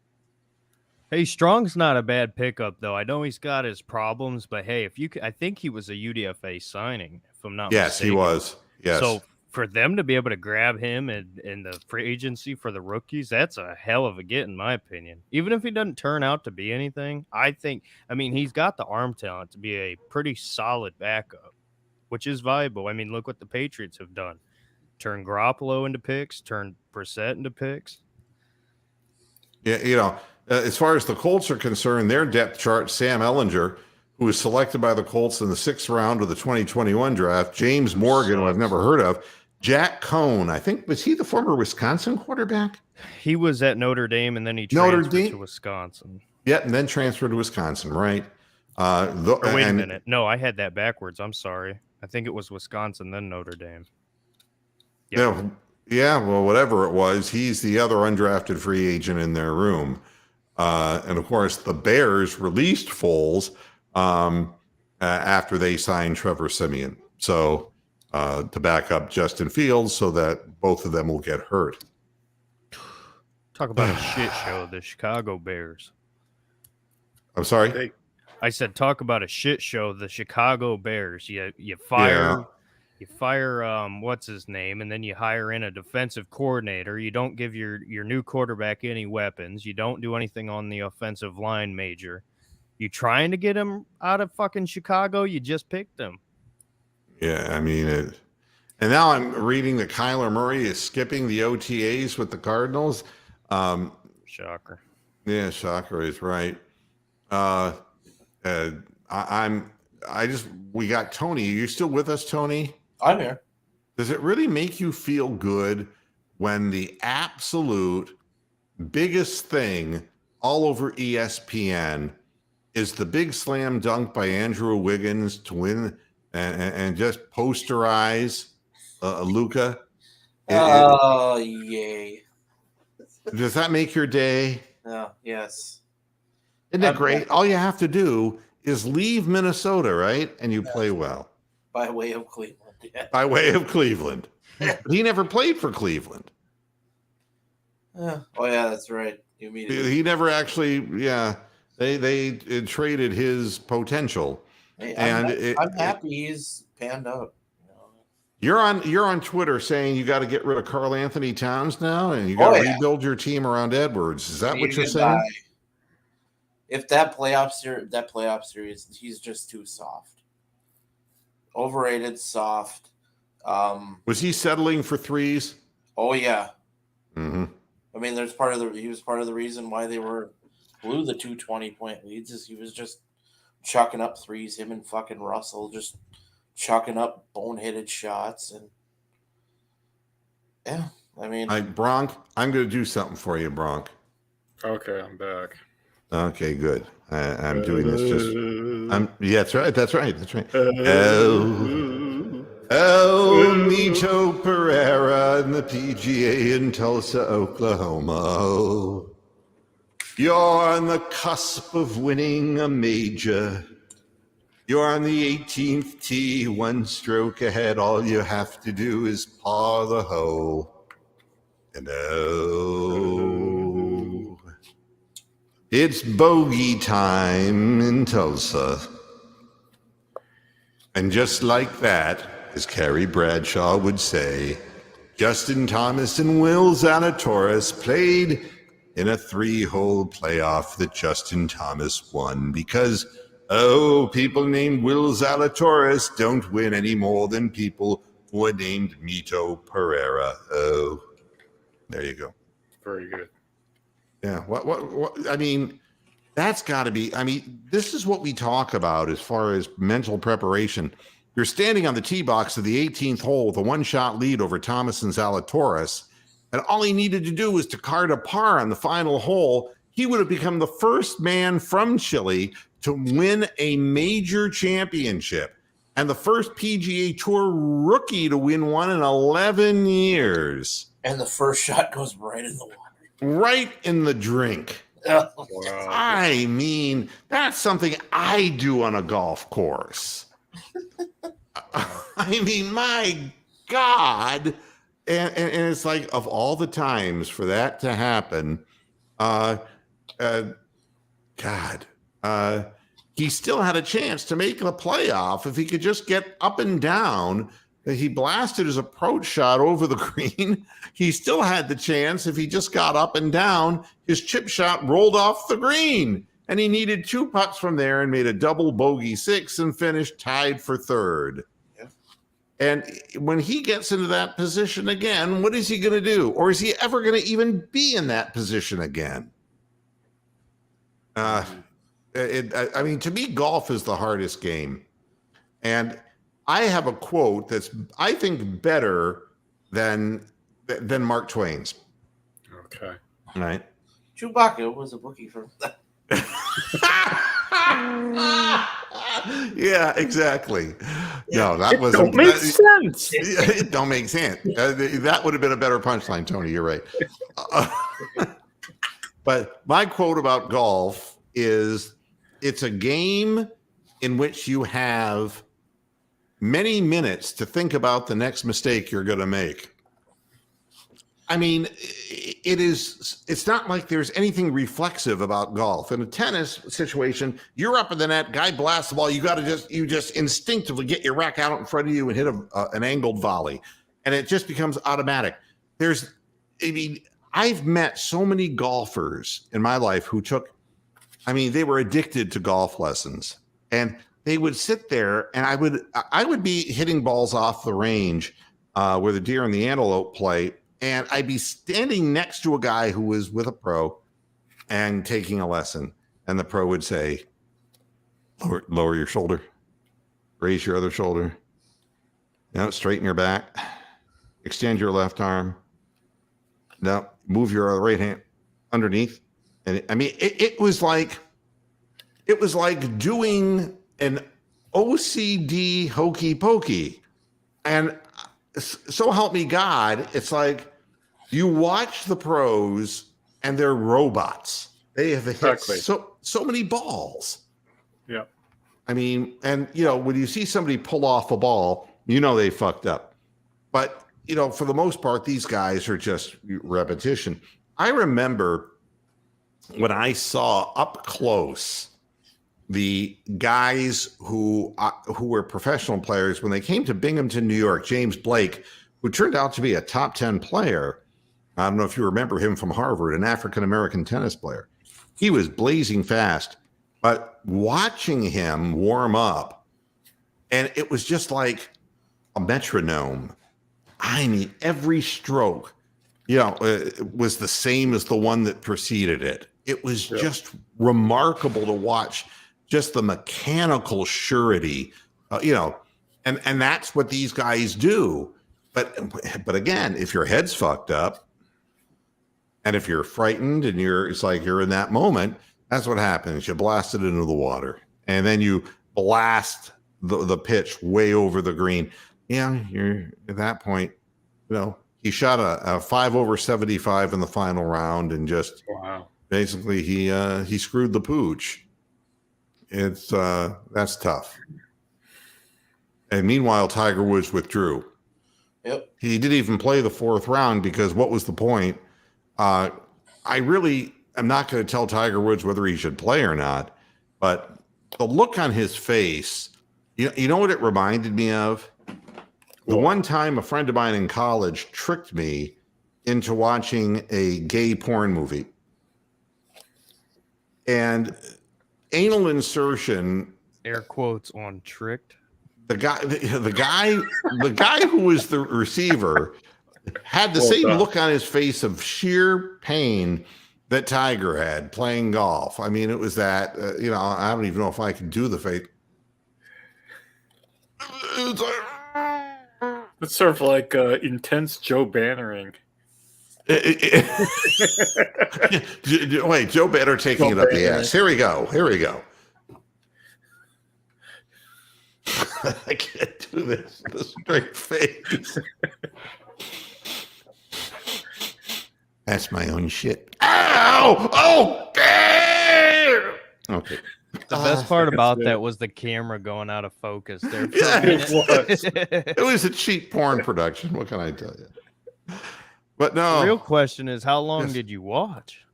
Hey, Strong's not a bad pickup, though. I know he's got his problems, but hey, I think he was a UDFA signing, if I'm not mistaken. Yes, he was. Yes. So for them to be able to grab him in the free agency for the rookies, that's a hell of a get, in my opinion. Even if he doesn't turn out to be anything, he's got the arm talent to be a pretty solid backup, which is valuable. I mean, look what the Patriots have done. Turn Garoppolo into picks, turn Brissett into picks. Yeah, as far as the Colts are concerned, their depth chart, Sam Ehlinger, who was selected by the Colts in the 6th round of the 2021 draft, James Morgan, who I've never heard of, Jack Cohn, I think, was he the former Wisconsin quarterback? He was at Notre Dame, and then he transferred to Wisconsin. Yeah, and then transferred to Wisconsin, right? Wait a minute. No, I had that backwards. I'm sorry. I think it was Wisconsin, then Notre Dame. Yep. Yeah, well, whatever it was, he's the other undrafted free agent in their room. And, of course, the Bears released Foles after they signed Trevor Siemian. So to back up Justin Fields so that both of them will get hurt. Talk about a shit show, the Chicago Bears. I'm sorry? I said talk about a shit show, the Chicago Bears. You fire what's his name, and then you hire in a defensive coordinator. You don't give your new quarterback any weapons. You don't do anything on the offensive line major. You trying to get him out of fucking Chicago? You just picked him. Yeah, I mean, And now I'm reading that Kyler Murray is skipping the OTAs with the Cardinals. Shocker. Yeah, shocker is right. We got Tony. Are you still with us, Tony? I'm here. Does it really make you feel good when the absolute biggest thing all over ESPN is the big slam dunk by Andrew Wiggins to win and just posterize Luka? Oh, yay. Does that make your day? Yes. Isn't it great? All you have to do is leave Minnesota, right? And you play well. By way of Cleveland. Yeah. By way of Cleveland. He never played for Cleveland. Oh, yeah, that's right. You mean He never actually, they traded his potential. Hey, And I'm happy he's panned out. You're on Twitter saying you got to get rid of Karl Anthony Towns now, and you got to rebuild your team around Edwards. Is that what you're saying? If that playoff series, he's just too soft. Overrated, soft. Was he settling for threes? Oh yeah. Mm-hmm. I mean, he was part of the reason why they blew the 2 20-point leads. Is he was just chucking up threes. Him and fucking Russell just chucking up boneheaded shots, and yeah, I mean, Bronk, I'm going to do something for you, Bronk. Okay, I'm back. Okay, good. I'm doing this that's right. That's right. Mito Pereira and the PGA in Tulsa, Oklahoma. Oh, you're on the cusp of winning a major. You're on the 18th tee, one stroke ahead. All you have to do is paw the hole. And it's bogey time in Tulsa. And just like that, as Carrie Bradshaw would say, Justin Thomas and Will Zalatoris played in a 3-hole playoff that Justin Thomas won because, people named Will Zalatoris don't win any more than people who are named Mito Pereira. Oh, there you go. Very good. Yeah. What I mean, that's got to be, this is what we talk about as far as mental preparation. You're standing on the tee box of the 18th hole with a one-shot lead over Thomas and Zalatoris, and all he needed to do was to card a par on the final hole. He would have become the first man from Chile to win a major championship and the first PGA Tour rookie to win one in 11 years. And the first shot goes right in the water. Right in the drink. Wow. I mean, that's something I do on a golf course. I mean, my God. And it's like, of all the times for that to happen, he still had a chance to make a playoff if he could just get up and down. He blasted his approach shot over the green. He still had the chance if he just got up and down. His chip shot rolled off the green, and he needed 2 putts from there and made a double bogey 6 and finished tied for third. Yeah. And when he gets into that position again, what is he going to do? Or is he ever going to even be in that position again? To me, golf is the hardest game. And I have a quote that's, I think, better than Mark Twain's. Okay. All right. Chewbacca was a bookie from that. Yeah, exactly. No, that was don't make sense. It don't make sense. That would have been a better punchline, Tony. You're right. But my quote about golf is, it's a game in which you have many minutes to think about the next mistake you're going to make. I mean, it's not like there's anything reflexive about golf. In a tennis situation, you're up in the net, guy blasts the ball, you just instinctively get your rack out in front of you and hit an angled volley, and it just becomes automatic. I've met so many golfers in my life who they were addicted to golf lessons, and they would sit there, and I would be hitting balls off the range where the deer and the antelope play, and I'd be standing next to a guy who was with a pro and taking a lesson, and the pro would say, lower your shoulder, raise your other shoulder, straighten your back, extend your left arm, now move your right hand underneath. And I mean, it was like doing an OCD hokey pokey. And so help me God, it's like you watch the pros and they're robots. They have hit so many balls. Yeah. I mean, and when you see somebody pull off a ball, they fucked up. But for the most part, these guys are just repetition. I remember when I saw up close the guys who were professional players when they came to Binghamton, New York. James Blake, who turned out to be a top 10 player. I don't know if you remember him from Harvard, an African-American tennis player. He was blazing fast, but watching him warm up, and it was just like a metronome. I mean, every stroke, was the same as the one that preceded it. It was just remarkable to watch, just the mechanical surety, and that's what these guys do. But again, if your head's fucked up, and if you're frightened and it's like you're in that moment, that's what happens. You blast it into the water, and then you blast the pitch way over the green. Yeah, you're at that point. He shot a 5 over 75 in the final round, and just basically he screwed the pooch. It's that's tough. And meanwhile, Tiger Woods withdrew. Yep. He didn't even play the 4th round because what was the point? I really am not going to tell Tiger Woods whether he should play or not, but the look on his face, you know what it reminded me of? The one time a friend of mine in college tricked me into watching a gay porn movie. And anal insertion. Air quotes on tricked. The guy who was the receiver had the same look on his face of sheer pain that Tiger had playing golf. I mean, it was that, I don't even know if I can do the face. It's like, it's sort of like intense Joe Bannering. Wait, Joe Banner taking it up the ass. Here we go. I can't do this with a straight face. That's my own shit. Ow! Oh, damn! Okay. The best part about that was the camera going out of focus there. Yeah, it was a cheap porn production. What can I tell you? But no. The real question is, how long did you watch?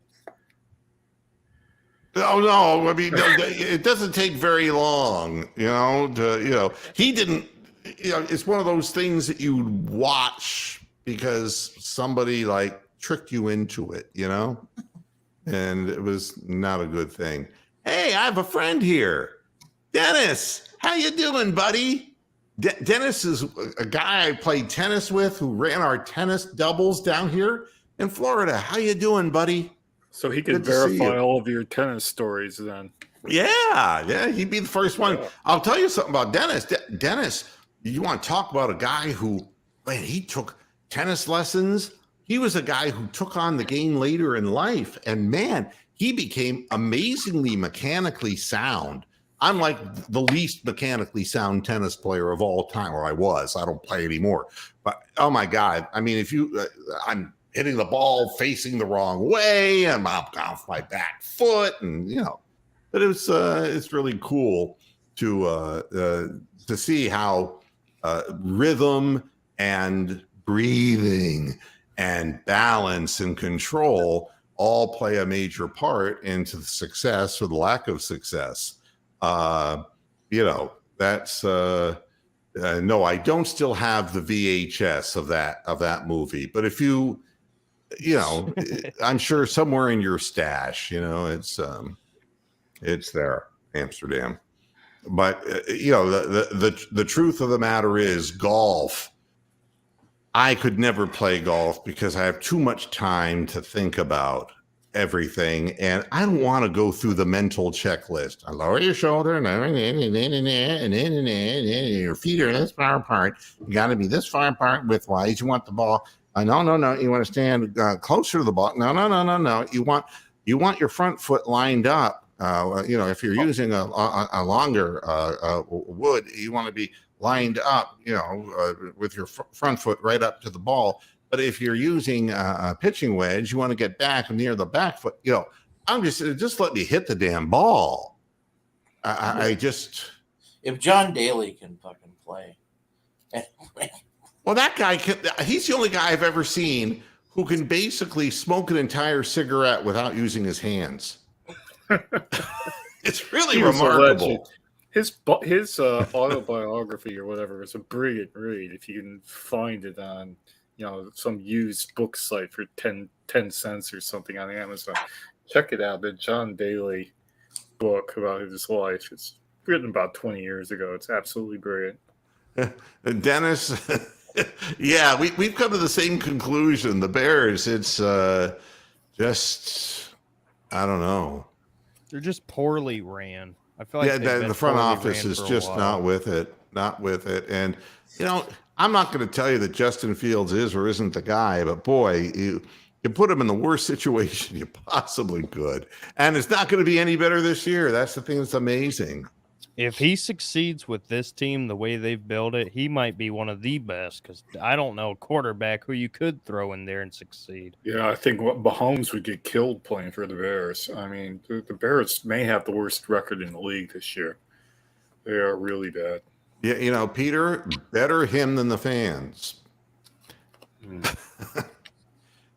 Oh no! I mean, it doesn't take very long. He didn't. It's one of those things that you watch because somebody tricked you into it. And it was not a good thing. Hey, I have a friend here, Dennis. How you doing, buddy? Dennis is a guy I played tennis with who ran our tennis doubles down here in Florida. How you doing, buddy? So he could verify all of your tennis stories then. Yeah, he'd be the first one. I'll tell you something about Dennis. Dennis, you want to talk about a guy who, he took tennis lessons. He was a guy who took on the game later in life, and man, he became amazingly mechanically sound. I'm like the least mechanically sound tennis player of all time, or I was. I don't play anymore. But oh my God, I mean, if I'm hitting the ball facing the wrong way, and I'm off my back foot, and but it's really cool to see how rhythm and breathing and balance and control all play a major part into the success or the lack of success. That's no, I don't still have the VHS of that movie, but if I'm sure somewhere in your stash, it's there, Amsterdam. But the truth of the matter is, golf I could never play golf because I have too much time to think about everything, and I don't want to go through the mental checklist. I lower your shoulder, and your feet are this far apart. You got to be this far apart widthwise. You want the ball. No. You want to stand closer to the ball. No. You want your front foot lined up. If you're using a longer wood, you want to be lined up. With your front foot right up to the ball. But if you're using a pitching wedge, you want to get back near the back foot. I'm just let me hit the damn ball. If John Daly can fucking play. Well, that guy he's the only guy I've ever seen who can basically smoke an entire cigarette without using his hands. It's really remarkable. His autobiography or whatever is a brilliant read if you can find it on some used book site for 10 cents or something on Amazon. Check it out. The John Daly book about his life. It's written about 20 years ago. It's absolutely brilliant. Dennis, yeah, we've come to the same conclusion. The Bears, it's just, I don't know. They're just poorly ran. I feel like the front office is just not with it. And, I'm not going to tell you that Justin Fields is or isn't the guy, but boy, you put him in the worst situation you possibly could. And it's not going to be any better this year. That's the thing that's amazing. If he succeeds with this team the way they've built it, he might be one of the best because I don't know a quarterback who you could throw in there and succeed. Yeah, I think Mahomes would get killed playing for the Bears. I mean, the Bears may have the worst record in the league this year. They are really bad. Yeah, Peter, better him than the fans.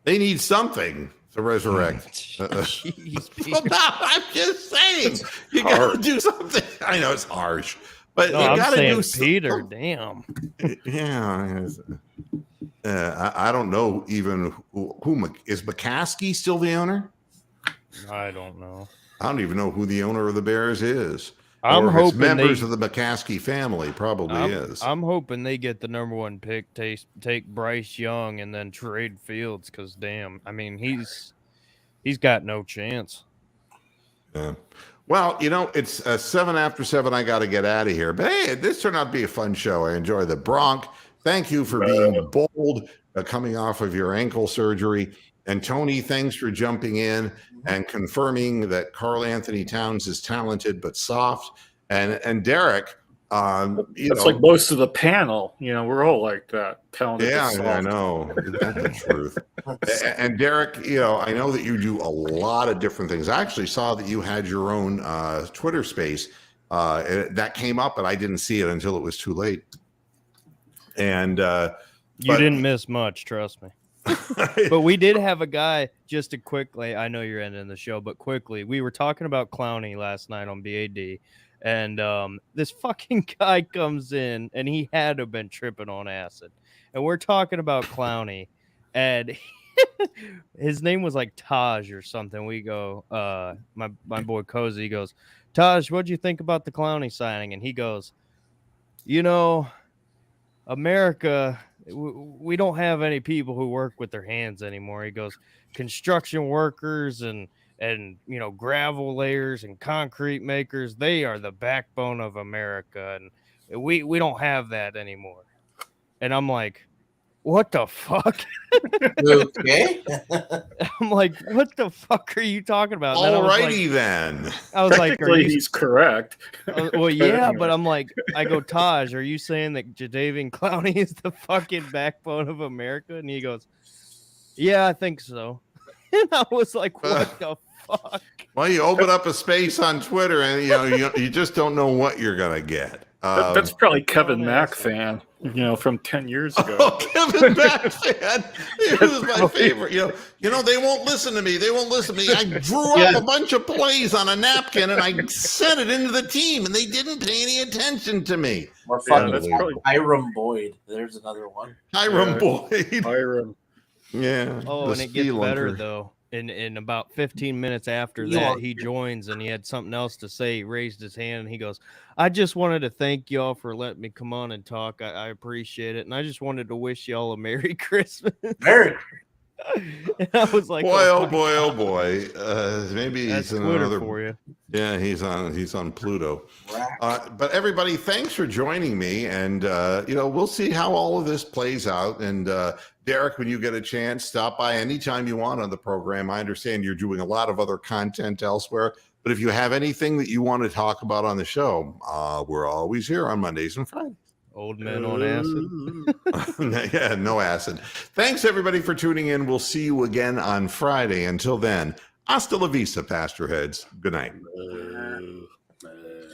They need something to resurrect. Jeez, I'm just saying. You got to do something. I know it's harsh, but no, you got to do Peter, something. damn. Yeah. I don't know even who is McCaskey still the owner? I don't know. I don't even know who the owner of the Bears is. I'm hoping members of the McCaskey family probably is. I'm hoping they get the number 1 pick, take Bryce Young, and then trade Fields because damn, I mean he's got no chance. Yeah. Well, it's 7 after 7. I got to get out of here. But hey, this turned out to be a fun show. I enjoy the Bronc. Thank you for being bold, coming off of your ankle surgery. And Tony, thanks for jumping in and confirming that Karl Anthony Towns is talented but soft. And Derek, it's like most of the panel. We're all like that. Talented. Yeah, I know. That's the truth. And Derek, I know that you do a lot of different things. I actually saw that you had your own Twitter space that came up, but I didn't see it until it was too late. And you didn't miss much, trust me. But we did have a guy, just to quickly, I know you're ending the show, but quickly, we were talking about Clowney last night on BAD, and this fucking guy comes in, and he had to have been tripping on acid. And we're talking about Clowney, and his name was like Taj or something. We go, my boy Cozy goes, Taj, what'd you think about the Clowney signing? And he goes, America, we don't have any people who work with their hands anymore. He goes, construction workers and gravel layers and concrete makers, they are the backbone of America, and we don't have that anymore. And I'm like, what the fuck? Okay. I'm like, what the fuck are you talking about? Alrighty then. I was like, he's correct. Well, yeah, but I'm like, I go, Taj, are you saying that Jadeveon Clowney is the fucking backbone of America? And he goes, yeah, I think so. And I was like, what the fuck? Well, you open up a space on Twitter, and you just don't know what you're gonna get. That's probably Kevin Mack fan, from 10 years ago. Oh, Kevin Mack fan. He was my favorite. They won't listen to me. I drew up a bunch of plays on a napkin, and I sent it into the team, and they didn't pay any attention to me. Or fucking Hiram Boyd. There's another one. Hiram Boyd. Hiram. Yeah. Oh, and it gets better, though. And about 15 minutes after that, he joins and he had something else to say. He raised his hand and he goes, I just wanted to thank y'all for letting me come on and talk. I appreciate it. And I just wanted to wish y'all a Merry Christmas. Merry. And I was like, boy, oh boy, oh boy. Maybe that's he's in Twitter another for you. Yeah, he's on Pluto. But everybody, thanks for joining me. And, we'll see how all of this plays out. And Derek, when you get a chance, stop by anytime you want on the program. I understand you're doing a lot of other content elsewhere. But if you have anything that you want to talk about on the show, we're always here on Mondays and Fridays. Old men on acid. Yeah, no acid. Thanks, everybody, for tuning in. We'll see you again on Friday. Until then, hasta la vista, Pastor Heads. Good night.